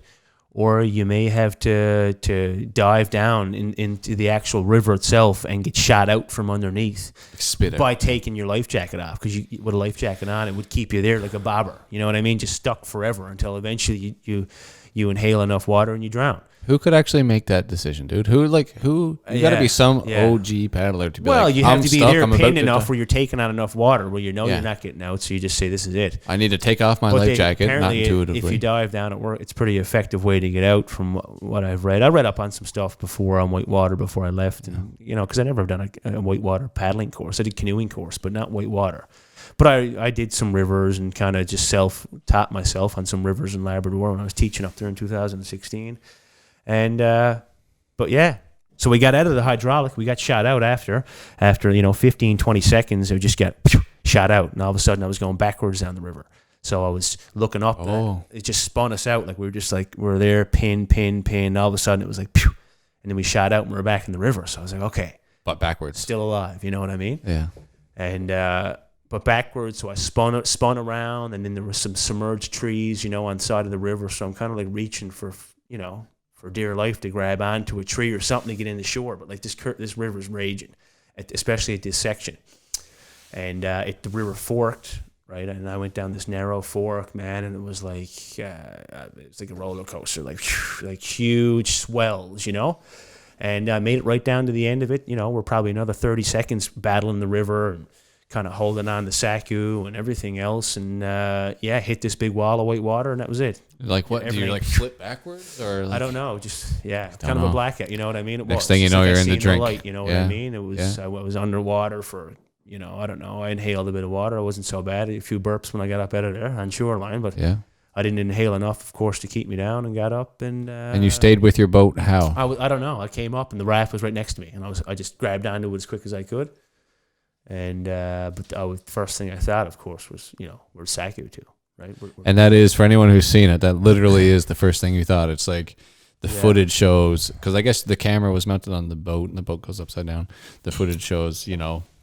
or you may have to dive down into the actual river itself and get shot out from underneath Spit by out. taking your life jacket off, because with a life jacket on, it would keep you there like a bobber. You know what I mean? Just stuck forever until eventually you inhale enough water and you drown. Who could actually make that decision, dude? You got to be some OG paddler to be like, you have I'm to be stuck, there I'm about pinned to enough die. where you're taking on enough water where you know Yeah. you're not getting out, so you just say, this is it. I need to take off my But life jacket, not apparently, intuitively. if you dive down at work, it's a pretty effective way to get out from what I've read. I read up on some stuff before on whitewater before I left, and because I never have done a whitewater paddling course. I did canoeing course, but not whitewater. But I did some rivers and kind of just taught myself on some rivers in Labrador when I was teaching up there in 2016. And but yeah, so we got out of the hydraulic. We got shot out after 15, 20 seconds. It just got shot out, and all of a sudden I was going backwards down the river. So I was looking up. Oh. It just spun us out. Like we were there, pin. All of a sudden it was like, pew, and then we shot out and we were back in the river. So I was like, okay, but backwards. still alive. You know what I mean? Yeah. And but backwards, so I spun around, and then there were some submerged trees, on the side of the river. So I'm kind of like reaching for dear life to grab onto a tree or something to get in the shore. But like this river's raging, especially at this section. And the river forked, right? And I went down this narrow fork, man, and it was like a roller coaster, like huge swells, And I made it right down to the end of it. We're probably another 30 seconds battling the river and kind of holding on to Saku and everything else, and hit this big wall of white water, and that was it. Like what? Do you like flip backwards or? Like, I don't know. Just kind of know. a blackout. You know what I mean? It Next was. thing you It's know, like you're I in the seen drink. light, you know what I mean? It was. I was underwater for. I don't know. I inhaled a bit of water. It wasn't so bad. A few burps when I got up out of there on shoreline, but I didn't inhale enough, of course, to keep me down, and got up and. And you stayed with your boat? How? I don't know. I came up and the raft was right next to me, and I just grabbed onto it as quick as I could. And but the first thing I thought, of course, was where's Saku to, right? And that is, for anyone who's seen it, that literally is the first thing you thought. It's like the footage shows, because I guess the camera was mounted on the boat and the boat goes upside down. The footage shows,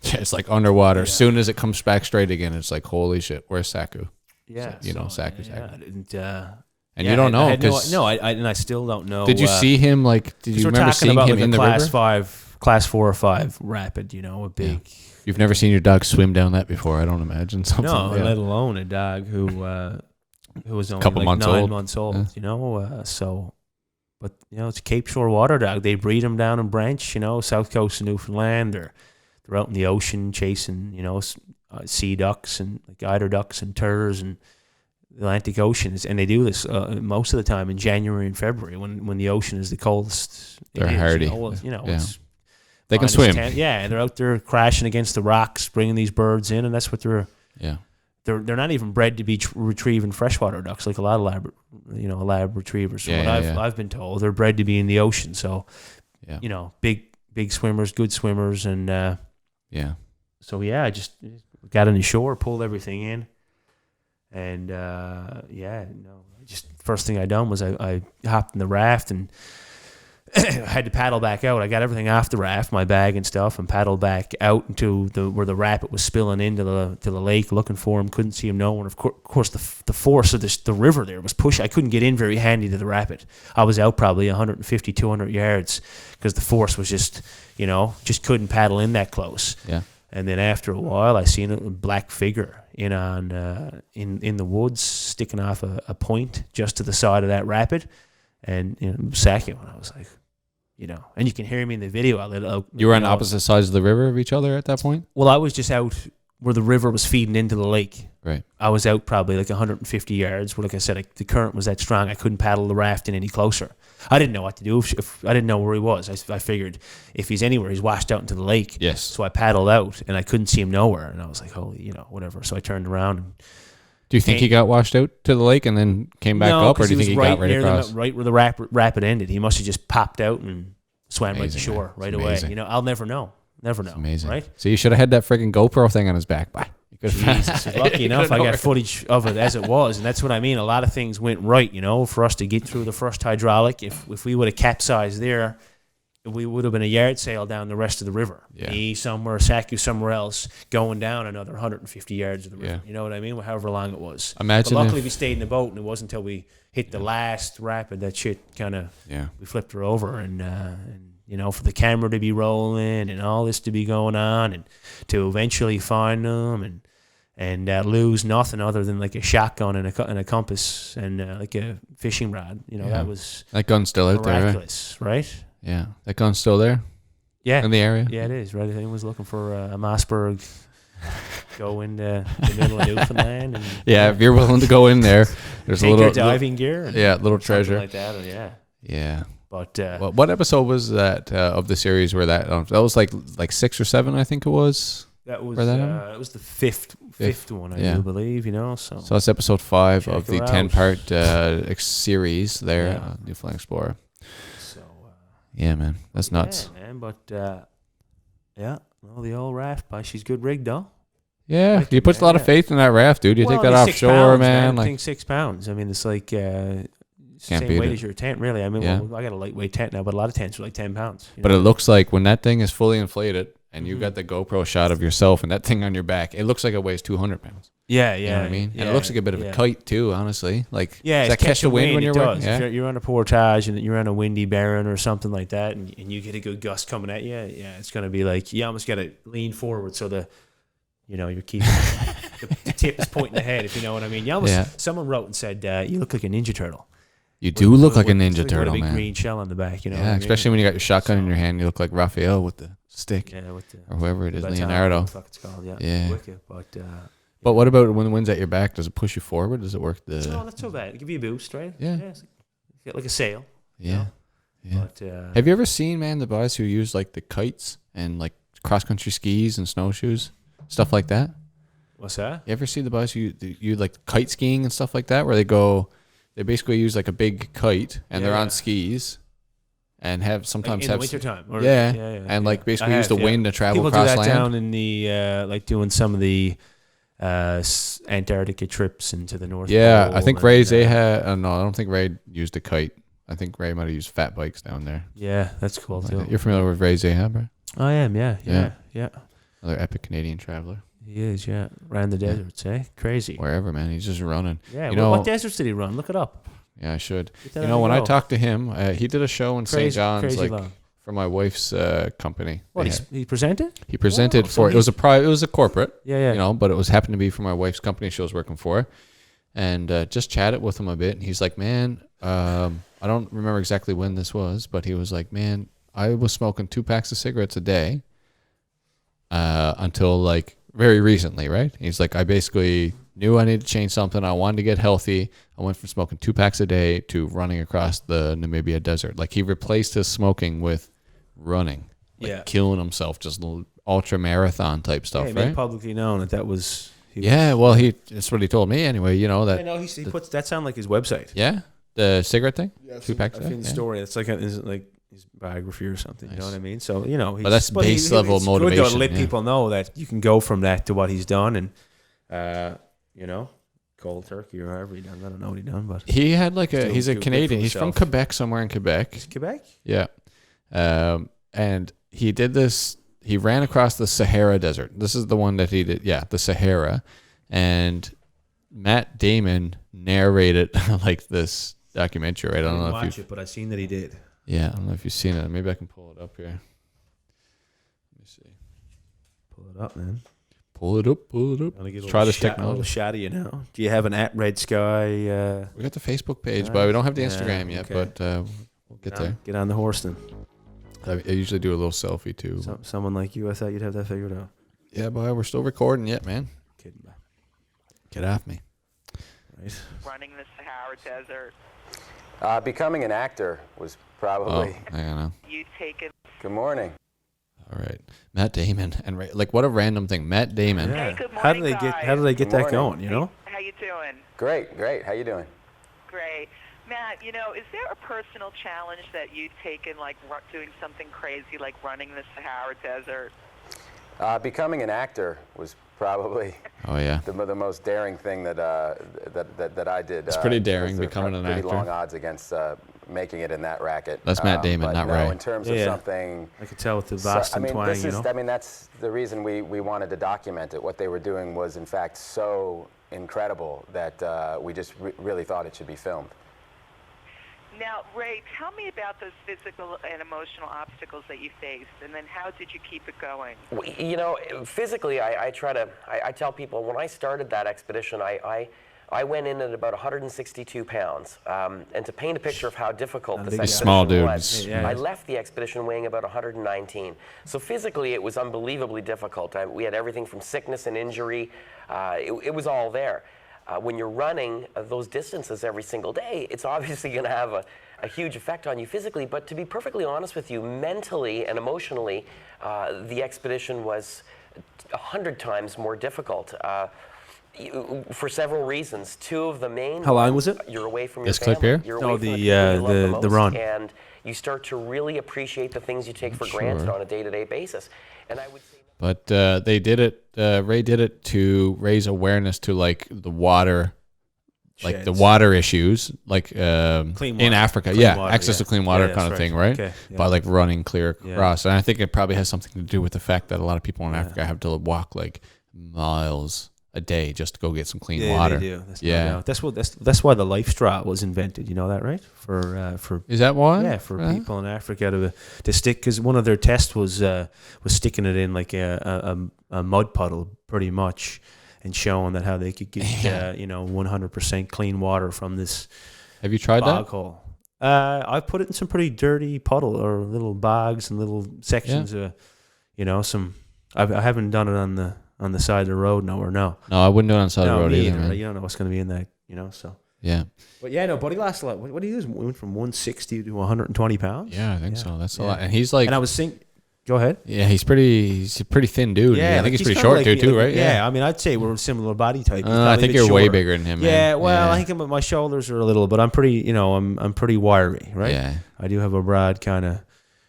it's like underwater. As soon as it comes back straight again, it's like, holy shit, where's Saku? Yeah, Saku. I didn't. And you don't know, I because I still don't know. Did you see him? Like, did you remember seeing about him like in a the class 4 or 5 rapid? A big. Yeah. You've never seen your dog swim down that before, I don't imagine. Something. No, let alone a dog who was only Couple like months 9 old. months old. So, but it's a Cape Shore water dog. They breed them down in Branch, south coast of Newfoundland, or they're out in the ocean chasing, sea ducks and like eider ducks and turs and the Atlantic Ocean. And they do this most of the time in January and February when the ocean is the coldest. They're hardy. It's They can swim. and they're out there crashing against the rocks, bringing these birds in, and that's what they're. Yeah. They're not even bred to be retrieving freshwater ducks like a lot of lab retrievers. From I've been told, they're bred to be in the ocean. So, big swimmers, good swimmers, and So I just got on the shore, pulled everything in, and just first thing I done was I hopped in the raft and. I had to paddle back out. I got everything off the raft, my bag and stuff, and paddled back out into where the rapid was spilling into the lake, looking for him. Couldn't see him nowhere. Of course, the force of the river there was pushing. I couldn't get in very handy to the rapid. I was out probably 150, 200 yards because the force was just couldn't paddle in that close. Yeah. And then after a while, I seen a black figure in the woods, sticking off a point just to the side of that rapid, and Saku. And I was like. And you can hear me in the video. You were on opposite sides of the river of each other at that point? Well, I was just out where the river was feeding into the lake. Right. I was out probably like 150 yards where, like I said, the current was that strong. I couldn't paddle the raft in any closer. I didn't know what to do. If I didn't know where he was. I figured if he's anywhere, he's washed out into the lake. Yes. So I paddled out, and I couldn't see him nowhere. And I was like, holy, whatever. So I turned around and Do you think he got washed out to the lake and then came back up, or do you think he got right across? Right where the rapid ended. He must have just popped out and swam right to shore right away. You know, I'll never know. Never know. Amazing. Right? So you should have had that freaking GoPro thing on his back. Bye. Jesus, lucky enough, I got footage of it as it was, and that's what I mean. A lot of things went right, you know, for us to get through the first hydraulic. If we would have capsized there, we would have been a yard sail down the rest of the river. Yeah. Me somewhere, Saku somewhere else, going down another 150 yards of the river. You know what I mean? However long it was. Imagine. But luckily, we stayed in the boat, and it wasn't until we hit the last rapid that shit kind of we flipped her over, and you know, for the camera to be rolling and all this to be going on, and to eventually find them and lose nothing other than like a shotgun and a compass and like a fishing rod. You know, that was that gun's still out miraculous, there, right? Yeah, that gun's still there. Yeah, in the area. Yeah, it is. Right, if anyone was looking for a Mossberg, go into the middle of Newfoundland. And, if you're willing to go in there, there's a little diving gear. And little treasure like that. Yeah. But what episode was that of the series where that was like 6 or 7, I think it was. That was it was the fifth one, I do believe. You know, so that's episode 5 of the 10-part series there, Newfoundland Explorer. So yeah, man, that's nuts. Yeah, man, but the old raft, she's good rigged though. Yeah, you put a lot of faith in that raft, dude. You take that offshore, pounds, man. I think 6 pounds. I mean, it's like same weight as your tent, really. I mean, I got a lightweight tent now, but a lot of tents are like 10 pounds. But it looks like when that thing is fully inflated and you got the GoPro shot of yourself and that thing on your back, it looks like it weighs 200 pounds. Yeah. You know what I mean? And it looks like a bit of a kite too, honestly. Like, does that catch the wind when you're working? Yeah. If you're on a portage and you're on a windy barren or something like that, and you get a good gust coming at you, it's going to be like, you almost got to lean forward so you're keeping the tip is pointing ahead, if you know what I mean. You almost, someone wrote and said, you look like a Ninja Turtle. You do look like a Ninja Turtle, with a big man. green shell on the back, you know. Yeah, especially when you got your shotgun in your hand, you look like Raphael with the stick. Yeah, or whoever it is, baton, Leonardo. what the fuck it's called, yeah. Wicked, but what about when the wind's at your back? Does it push you forward? Does it work? No, not so bad. It'll give you a boost, right? Yeah. It's like a sail. Yeah. You know? Yeah. But, have you ever seen, man, the guys who use like the kites and like cross-country skis and snowshoes, stuff like that? What's that? You ever see the guys who like kite skiing and stuff like that, where they basically use like a big kite and they're on skis and have sometimes in the wintertime. And like basically use the wind to travel People across do that land. down in the like doing some of the Antarctica trips into the North Pole. I think Ray had. No, I don't think Ray used a kite. I think Ray might have used fat bikes down there. Yeah, that's cool too. You're familiar with Ray Zahab, right? I am. Yeah. Another epic Canadian traveler. He is. Yeah, ran the deserts. Crazy. Wherever, man. He's just running. Yeah. What deserts did he run? Look it up. Yeah, I should. When I talked to him, he did a show in St. John's, for my wife's company. What he presented? He presented it was a corporate. Yeah. But it was happened to be for my wife's company she was working for, and just chatted with him a bit. And he's like, man, I don't remember exactly when this was, but he was like, man, I was smoking 2 packs of cigarettes a day, until like very recently, right? He's like, I basically knew I needed to change something. I wanted to get healthy. I went from smoking 2 packs a day to running across the Namibia desert. Like, he replaced his smoking with running, killing himself, just ultra marathon type stuff, he right? made publicly known that was. That's what he told me anyway. You know that. I know he puts that sound like his website. Yeah, the cigarette thing. Yeah, 2 packs. I've seen the story. It's like his biography or something. Nice. You know what I mean? So but that's base level motivation. Good to let people know that you can go from that to what he's done, and cold turkey or however he done. I don't know what he done, but he had like he's a Canadian. He's from Quebec, somewhere in Quebec. He's Quebec. Yeah, and he did this. He ran across the Sahara Desert. This is the one that he did. Yeah, the Sahara, and Matt Damon narrated like this documentary. I don't know if you watch it, but I seen that he did. Yeah, I don't know if you've seen it. Maybe I can pull it up here. Let me see. Pull it up, man. Pull it up. Let's try this technology. A little shot of you now. Do you have an @Red Sky? We got the Facebook page, but we don't have the Instagram yet. Okay. But we'll get there. Get on the horse then. I usually do a little selfie too. Someone like you, I thought you'd have that figured out. Yeah, boy, we're still recording yet, man. Kidding, man. Get off me. Right. Running the Sahara Desert. Becoming an actor was probably. I don't know. You take it. Good morning. All right, Matt Damon and like what a random thing, Matt Damon. Yeah. Hey, good morning, How do they get guys. that going? You know. How you doing? Great, great. How you doing? Great. Matt, you know, is there a personal challenge that you've taken, like doing something crazy, like running the Sahara Desert? Becoming an actor was probably the most daring thing that I did. It's pretty daring, there becoming an pretty actor. long odds against making it in that racket. That's Matt Damon, but not no, Ray. in terms of something, I could tell with the Boston twang, you know. I mean, that's the reason we wanted to document it. What they were doing was, in fact, so incredible that we just really thought it should be filmed. Now, Ray, tell me about those physical and emotional obstacles that you faced, and then how did you keep it going? You know, physically, I tell people when I started that expedition, I went in at about 162 pounds. And to paint a picture of how difficult this expedition small was, dudes. I left the expedition weighing about 119. So physically, it was unbelievably difficult. We had everything from sickness and injury. It was all there. When you're running those distances every single day, it's obviously going to have a huge effect on you physically. But to be perfectly honest with you, mentally and emotionally, the expedition was 100 times more difficult. For several reasons. Two of the main. How long was it? You're away from This your clip family. here? You're No, away from the people you love the most, run. and you start to really appreciate the things you take for granted on a day-to-day basis. And I would say. But they did it. Ray did it to raise awareness to like the water, like the Sheds. water issues, like Clean water. in Africa. Clean yeah, water, access to clean water Yeah, kind of that's thing, right? Okay, yeah. By like running clear Yeah. across, and I think it probably has something to do with the fact that a lot of people in Africa have to walk like miles a day just to go get some clean water. They do. That's no Yeah. doubt. That's why the life straw was invented. You know that, right? For Is that why? yeah, for people in Africa to stick, because one of their tests was sticking it in like a mud puddle, pretty much, and showing that how they could get 100% clean water from this. Have you tried bog that? hole. I've put it in some pretty dirty puddle or little bogs and little sections. Some. I haven't done it on the side of the road nowhere. No, No, I wouldn't do it on the side of the road me either, man. You don't know what's going to be in that. So. Yeah. But yeah, no, but he lost a lot. What do you do? We went from 160 to 120 pounds. Yeah, I think so. That's a Yeah. lot. And he's like, And I was thinking, go ahead. yeah, he's a pretty thin dude. Yeah, I think he's he's pretty kinda short like dude me, too, like- right? Yeah, I mean, I'd say we're a similar body type. He's I probably think a bit you're way shorter. bigger than him, man. Yeah, well, I think my shoulders are a little, but I'm pretty, I'm pretty wiry, right? Yeah. I do have a broad kind of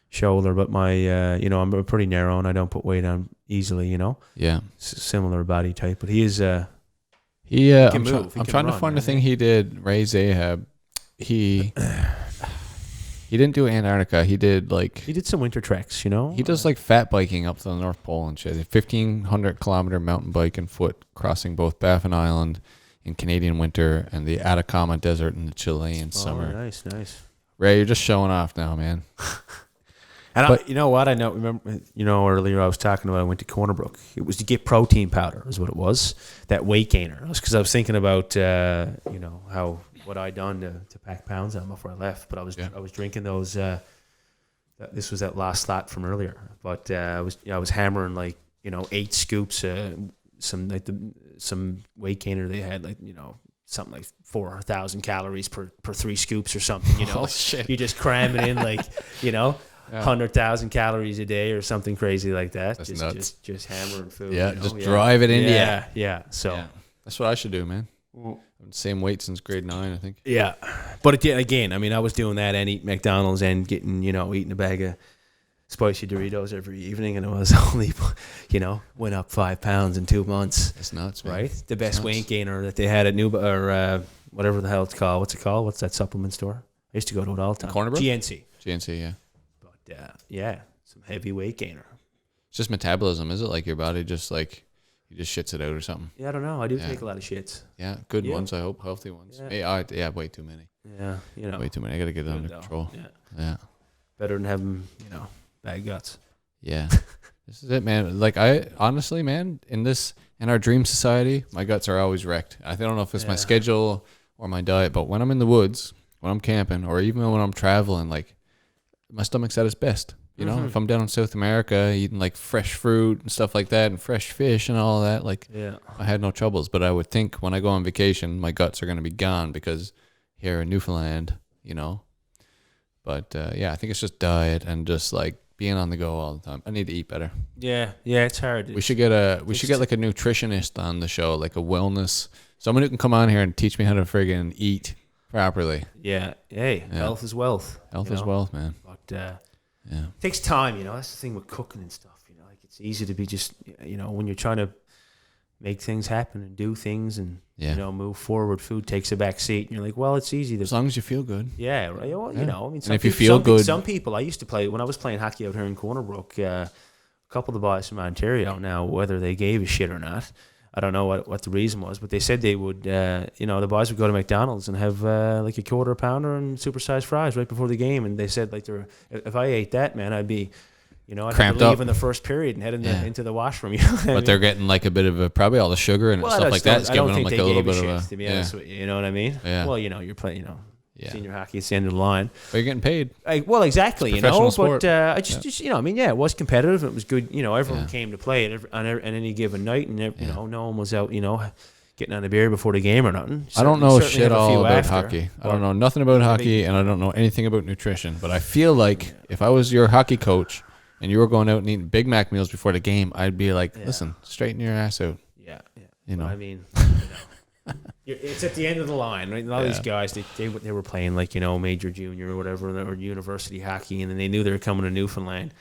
shoulder, but my, I'm pretty narrow and I don't put weight on easily, Yeah. Similar body type, but he is, I'm can move, he I'm can trying to run, find the right? thing he did, Ray Zahab. He didn't do Antarctica. He did he did some winter treks, he does like fat biking up to the North Pole and shit. 1,500 kilometer mountain bike and foot, crossing both Baffin Island in Canadian winter and the Atacama Desert in the Chilean summer. Nice. Ray, you're just showing off now, man. And you know what? I know. Remember, earlier I was talking about I went to Corner Brook. It was to get protein powder, is what it was. That weight gainer. Because I was thinking about, what I done to pack pounds on before I left. But I was drinking those. This was that last slot from earlier. But I was hammering 8 scoops. Some weight gainer they had something like 4,000 calories per 3 scoops or something. Oh, shit. You just cram it in 100,000 calories a day or something crazy like that. That's just, nuts. just hammering food. Yeah, just drive it into you. Yeah. So Yeah. That's what I should do, man. Same weight since grade 9, I think. yeah, but again, I mean, I was doing that and eating McDonald's and getting eating a bag of spicy Doritos every evening, and it was only went up 5 pounds in 2 months. That's nuts, man. Right, the best Nuts. weight gainer that they had at whatever the hell it's called. What's it called? What's that supplement store? I used to go to it all the time. Corner Brook? GNC. GNC, yeah. Some heavy weight gainer. It's just metabolism, is it? Like your body just like, he just shits it out or something. Yeah, I don't know. I do Yeah. take a lot of shits. Yeah, good Yeah. ones, I hope. Healthy ones. Yeah. Yeah, way too many. Yeah, Way too many. I got to get it Good under though. control. Yeah. Yeah. Better than having, bad guts. Yeah. This is it, man. Like, honestly, man, in our dream society, my guts are always wrecked. I don't know if it's my schedule or my diet, but when I'm in the woods, when I'm camping, or even when I'm traveling, like, my stomach's at its best. If I'm down in South America eating like fresh fruit and stuff like that and fresh fish and all that, like, I had no troubles. But I would think when I go on vacation, my guts are going to be gone because here in Newfoundland, But I think it's just diet and just like being on the go all the time. I need to eat better. Yeah, it's hard. We should get like a nutritionist on the show, like a wellness Someone who can come on here and teach me how to friggin' eat properly. Yeah. Hey, Yeah. health is wealth. Health is wealth, man. But Yeah. it takes time, you know. That's the thing with cooking and stuff. You know, like it's easy to be just, you know, when you're trying to make things happen and do things and Yeah. you know move forward. Food takes a back seat, and you're like, well, it's easy. As long as you feel good. Yeah, right. Well, Yeah. you know, I mean, And if you feel good- some people. I used to play when I was playing hockey out here in Corner Brook. A couple of the boys from Ontario. Now, whether they gave a shit or not, I don't know what the reason was, but they said they would. You know, the boys would go to McDonald's and have like a quarter pounder and supersized fries right before the game, and they said like, if I ate that, man, I'd be. You know, I'd have Cramped to leave up. in the first period and head Yeah. into the washroom. You know what I But mean? they're getting like a bit of probably all the sugar and Well, stuff I like just that. don't- It's I don't giving them think like a they little gave bit a of shit, a to be honest with you. You know what I mean? Yeah. Well, you know, you're playing, you know, Yeah. senior hockey, it's the end of the line. But you're getting paid. Well, exactly, It's a you know. professional sport. But I just, you know, I mean, yeah, it was competitive. It was good. You know, everyone Yeah. came to play at on any given night, and you know, no one was out, you know, getting on a beer before the game or nothing. I don't know Certainly shit have a all few about after, hockey. I but- don't know nothing about hockey, and I don't know anything about nutrition. But I feel like if I was your hockey coach and you were going out and eating Big Mac meals before the game, I'd be like, listen, straighten your ass out. Yeah, yeah. You know. But I mean, you know, it's at the end of the line, right? A lot of these guys, they were playing like, you know, major, junior, or whatever, or university hockey, and then they knew they were coming to Newfoundland,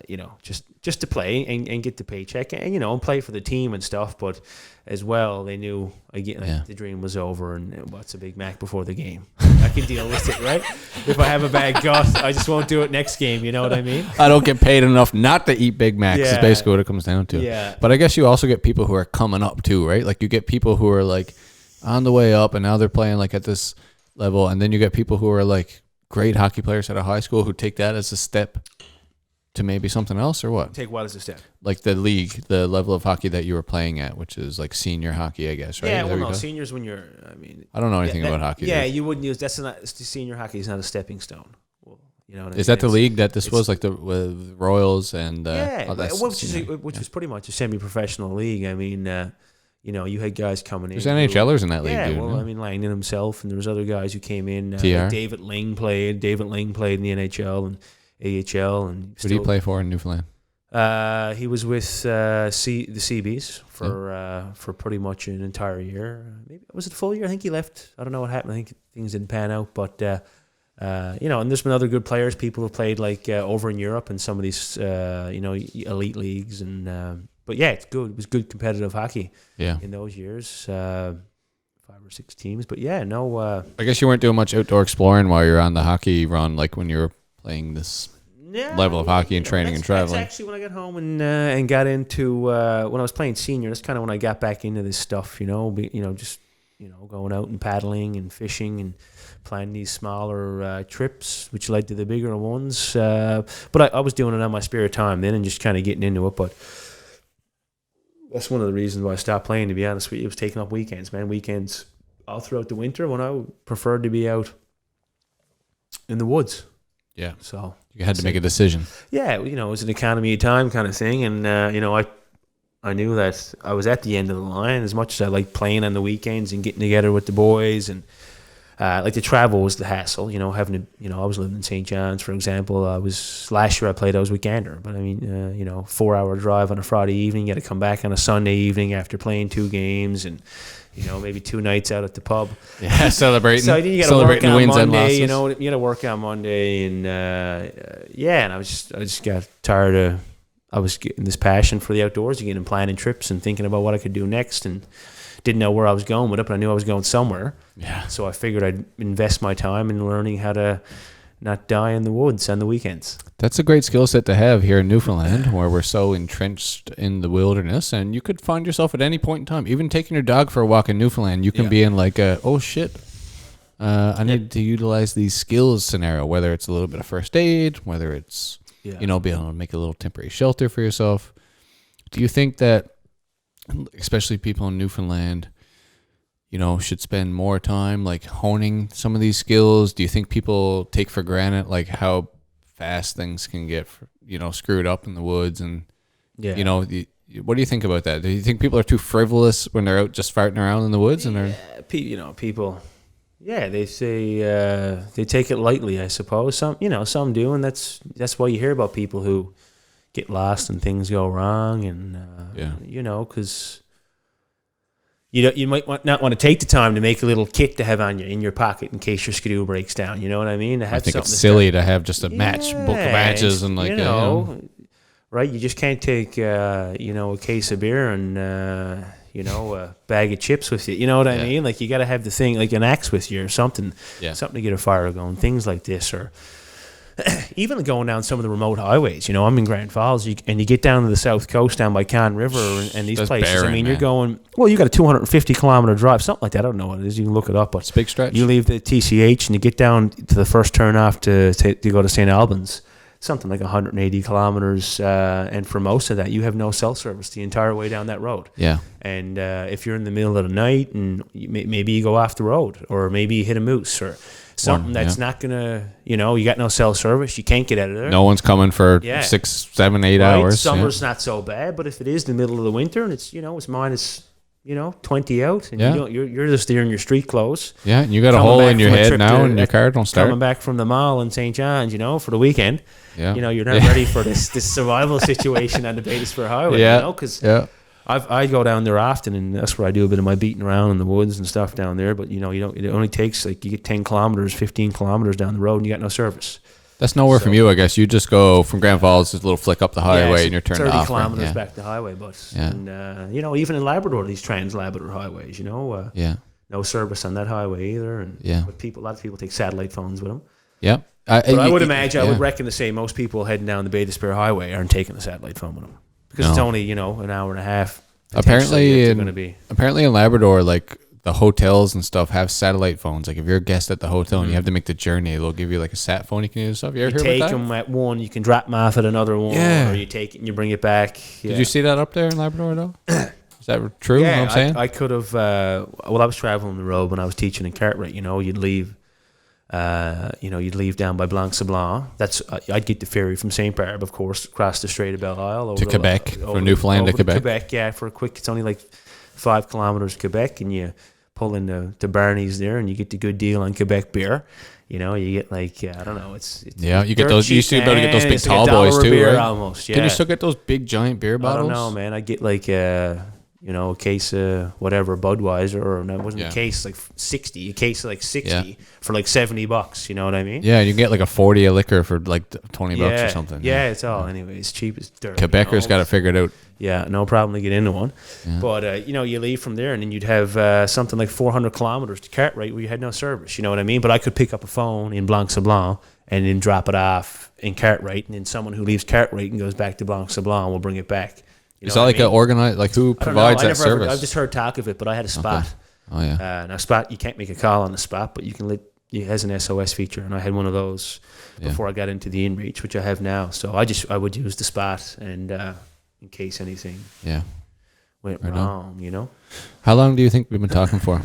you know, just to play and get the paycheck, and you know, and play for the team and stuff. But as well, they knew again like, the dream was over, and what's a Big Mac before the game? I can deal with it, right? If I have a bad gut, I just won't do it next game. You know what I mean? I don't get paid enough not to eat Big Macs. Is Yeah. basically what it comes down to. Yeah. But I guess you also get people who are coming up too, right? Like you get people who are like on the way up, and now they're playing like at this level, and then you get people who are like great hockey players out of high school who take that as a step to maybe something else, or what? Take what as a step? Like the league, the level of hockey that you were playing at, which is like senior hockey, I guess, right? Yeah, Is that well, what you no, call it? seniors when you're, I mean, I don't know anything that- about hockey. Yeah, dude. you wouldn't use that's not senior hockey is not a stepping stone. Well, you know what I mean? Is that the It's- league that this it's- was like the with Royals and Yeah, oh, that's which senior. was pretty much a semi-professional league. I mean, you know, you had guys coming There's in. NHLers in that league, Yeah, dude. well, yeah. I mean, Langdon himself, and there was other guys who came in. TR. David Ling played. David Ling played in the NHL and AHL, and Who do you play for in Newfoundland? He was with the CBs for pretty much an entire year. Maybe was it a full year? I think he left. I don't know what happened. I think things didn't pan out. But you know, and there's been other good players. People who played like over in Europe and some of these you know elite leagues. And but yeah, it's good. It was good competitive hockey. Yeah. In those years, 5 or 6 teams. But yeah, no. I guess you weren't doing much outdoor exploring while you're on the hockey run, like when you were playing this level of hockey and training and traveling. That's actually when I got home and got into when I was playing senior. That's kind of when I got back into this stuff. You know, just going out and paddling and fishing and planning these smaller trips, which led to the bigger ones. But I was doing it on my spare time then and just kind of getting into it. But that's one of the reasons why I stopped playing. To be honest with you, it was taking up weekends, man. Weekends all throughout the winter when I preferred to be out in the woods. Yeah. So You had to make a decision. yeah, you know, it was an economy of time kind of thing, and you know, I knew that I was at the end of the line. As much as I liked playing on the weekends and getting together with the boys, and like the travel was the hassle. You know, having to, you know, I was living in St. John's, for example. Last year I was with Gander, but I mean, you know, 4-hour drive on a Friday evening. You got to come back on a Sunday evening after playing 2 games, and you know, maybe 2 nights out at the pub. Yeah, celebrating. So then you got to work celebrating on wins and Monday. losses. You know, you got to work on Monday, and yeah, and I just got tired of. I was getting this passion for the outdoors again and planning trips and thinking about what I could do next, and didn't know where I was going with it, but I knew I was going somewhere. Yeah. So I figured I'd invest my time in learning how to not die in the woods on the weekends. That's a great skill set to have here in Newfoundland, where we're so entrenched in the wilderness, and you could find yourself at any point in time, even taking your dog for a walk in Newfoundland, you can be in like a, oh shit, I need to utilize these skills scenario, whether it's a little bit of first aid, whether it's, you know, be able to make a little temporary shelter for yourself. Do you think that, especially people in Newfoundland, you know, should spend more time like honing some of these skills? Do you think people take for granted like how fast things can get, you know, screwed up in the woods? And you know, what do you think about that? Do you think people are too frivolous when they're out just farting around in the woods? And they're, you know, people, yeah, they say they take it lightly, I suppose. Some do, and that's why you hear about people who get lost and things go wrong, and you know, because you might not want to take the time to make a little kit to have on you in your pocket in case your skidoo breaks down. You know what I mean? I think it's silly to have just a match, book of matches, and like right? You just can't take a case of beer and a bag of chips with you. You know what I mean? Like you got to have the thing like an axe with you or something, something to get a fire going. Things like this, or even going down some of the remote highways. You know, I'm in Grand Falls, and you get down to the south coast, down by Cann River and these places. Barren, I mean, man. You're going. Well, you got a 250 kilometer drive, something like that. I don't know what it is. You can look it up. But it's a big stretch. You leave the TCH and you get down to the first turn off to go to St. Albans. Something like 180 kilometers, and for most of that, you have no cell service the entire way down that road. Yeah. And if you're in the middle of the night, and maybe you go off the road, or maybe you hit a moose, or something that's not gonna, you got no cell service, you can't get out of there. No one's coming for 6, 7, 8 hours. Summer's not so bad, but if it is the middle of the winter and it's it's minus 20 out, and you're just there in your street clothes. Yeah, and you got a hole in your head now, and your car don't start. Coming back from the mall in St. John's, for the weekend. Yeah. You're not ready for this survival situation on the Bairdspur Highway. Because I go down there often, and that's where I do a bit of my beating around in the woods and stuff down there. But it only takes you get 10 kilometers, 15 kilometers down the road, and you got no service. That's nowhere from you, I guess. You just go from Grand Falls, just a little flick up the highway, and you're turned 30 off. 30 kilometers back the highway, but and even in Labrador, these Trans-Labrador highways, no service on that highway either. And but a lot of people take satellite phones with them. Yeah. But I would imagine, I would reckon to say most people heading down the Bairdspur Highway aren't taking a satellite phone with them because it's only an hour and a half. Apparently in Labrador, like the hotels and stuff have satellite phones. Like if you're a guest at the hotel and you have to make the journey, they'll give you like a sat phone you can use and stuff. You ever heard take about that? them at one, you can drop them off at another one, or you take it and you bring it back. Did you see that up there in Labrador though? Is that true? Yeah, what I'm saying? I could have. I was traveling the road when I was teaching in Cartwright. You'd leave. You'd leave down by Blanc-Sablon. I'd get the ferry from St. Barb, of course, across the Strait of Belle Isle to Quebec, from Newfoundland to Quebec. Quebec, yeah, for a quick. It's only like 5 kilometers to Quebec, and you pull into Barney's there, and you get the good deal on Quebec beer. You get like I don't know. It's you get those. You used to be able to get those big tall boys too, beer right? Almost. Yeah. Can you still get those big giant beer bottles? I don't know, man. I get like a case of whatever Budweiser, or no, it wasn't a case like 60, a case of like 60 for like $70. You know what I mean? Yeah, you get like a 40 a liquor for like $20 or something. Yeah, it's all anyway. It's cheap as dirt. Quebecers got it figured out. Yeah, no problem to get into one. Yeah. But you leave from there, and then you'd have something like 400 kilometers to Cartwright where you had no service. You know what I mean? But I could pick up a phone in Blanc-Sablon and then drop it off in Cartwright, and then someone who leaves Cartwright and goes back to Blanc-Sablon will bring it back. Is that like an organized, like who provides that service? I've just heard talk of it, but I had a spot. Okay. Oh yeah. Now spot, you can't make a call on the spot, but you can it has an SOS feature, and I had one of those before I got into the InReach, which I have now. So I would use the spot, and in case anything went wrong, How long do you think we've been talking for?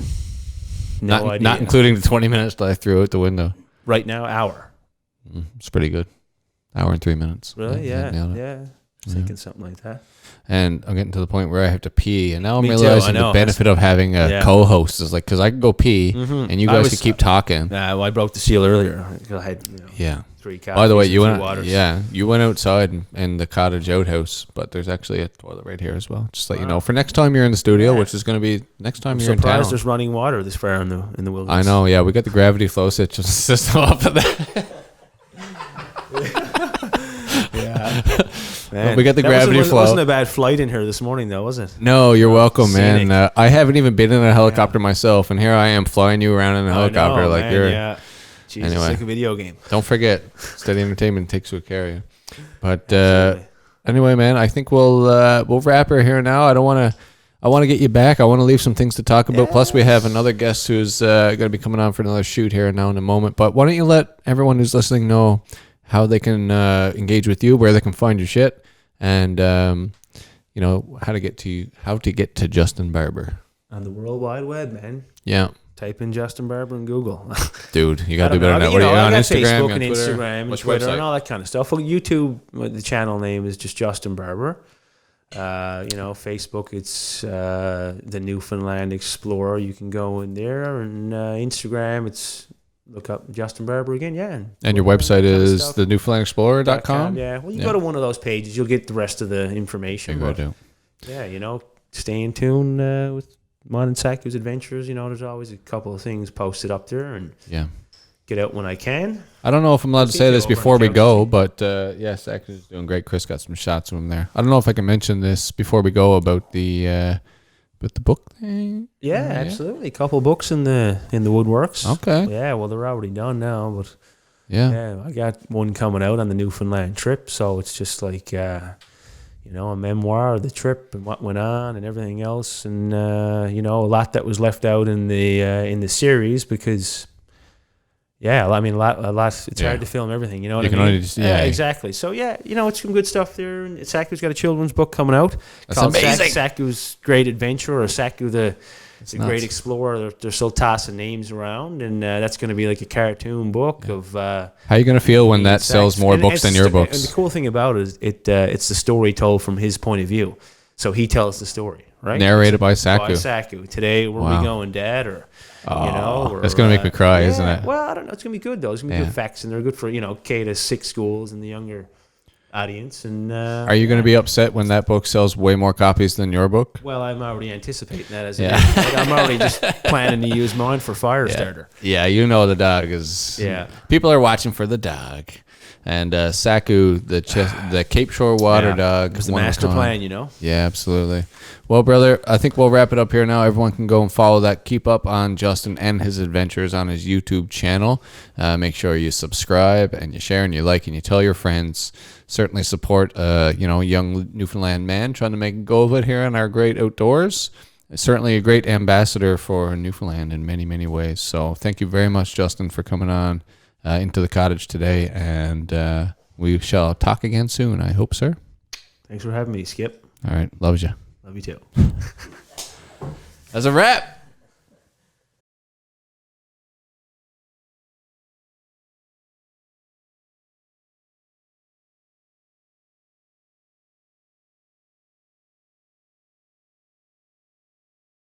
No idea. Not including the 20 minutes that I threw out the window. Right now, hour. It's pretty good. Hour and 3 minutes. Really? Yeah. Thinking something like that. And I'm getting to the point where I have to pee, and now I'm realizing the benefit of having a co-host is like, because I can go pee, and you guys can keep talking. Well, I broke the seal earlier. I had 3 coffees. By the way, you went outside in the cottage outhouse, but there's actually a toilet right here as well. Just let you know for next time you're in the studio, which is going to be next time you're in town. Surprised there's running water this far in the wilderness. I know. Yeah, we got the gravity flow system up to that. Man, we got the gravity flow. It wasn't a bad flight in here this morning, though, was it? No, you're welcome, man. I haven't even been in a helicopter myself, and here I am flying you around in a helicopter. Jesus, it's like a video game. Don't forget, Steady Entertainment takes good care of you. But anyway, man, I think we'll wrap her here now. I want to get you back. I want to leave some things to talk about. Yes. Plus, we have another guest who's going to be coming on for another shoot here now in a moment. But why don't you let everyone who's listening know how they can engage with you, where they can find your shit, and how to get to Justin Barbour on the World Wide Web, man. Yeah, type in Justin Barbour in Google. Dude, you gotta do better than that. What are you on Instagram? Facebook and Instagram and Twitter and all that kind of stuff. Well, YouTube, the channel name is just Justin Barbour. Facebook, it's the Newfoundland Explorer. You can go in there, and Instagram, it's look up Justin Barbour again, and your website is thenewfoundlandexplorer.com. Yeah, well, you go to one of those pages, you'll get the rest of the information. But, stay in tune with mine and Saku's adventures. You know, there's always a couple of things posted up there, and Yeah. get out when I can. I don't know if I'm allowed to See say you this over in before we County go, Seat. but yeah, Saku's doing great. Chris got some shots of him there. I don't know if I can mention this before we go about the book thing. Yeah, absolutely. A couple books in the woodworks. Okay. Yeah, well, they're already done now, but Yeah. yeah, I got one coming out on the Newfoundland trip, so it's just like you know, a memoir of the trip and what went on and everything else, and you know, a lot that was left out in the series because. Yeah, I mean, a lot. It's hard to film everything, you know what You I can mean? only just- yeah. Exactly. So yeah, you know, it's some good stuff there. And Saku's got a children's book coming out. That's called amazing. Saku's Great Adventure, or Saku the nuts. Great Explorer. They're still tossing names around, and that's going to be like a cartoon book of. How are you gonna feel when that sells more books than your And books? the cool thing about it is it's the story told from his point of view. So he tells the story, right? Narrated by Saku. By Saku. Today, where Wow. we going, Dad? Or you Oh, know, or, that's gonna make me cry, isn't yeah, it? Well, I don't know. It's gonna be good though. It's gonna be Yeah. good facts, and they're good for, you know, K to 6 schools and the younger audience. And Are you gonna be upset when that book sells way more copies than your book? well, I'm already anticipating that as Yeah. like, I'm already just planning to use mine for fire starter. Yeah, you know the dog is. Yeah. People are watching for the dog, and Saku, the Cape Shore water Yeah. dog, It was the won master con. plan, you know. Yeah, absolutely. Well, brother, I think we'll wrap it up here now. Everyone can go and follow that. Keep up on Justin and his adventures on his YouTube channel. Make sure you subscribe and you share and you like and you tell your friends. Certainly support, you know, a young Newfoundland man trying to make a go of it here in our great outdoors. Certainly a great ambassador for Newfoundland in many, many ways. So thank you very much, Justin, for coming on into the cottage today. And we shall talk again soon, I hope, sir. Thanks for having me, Skip. All right. Loves you. Love you too. That's a wrap.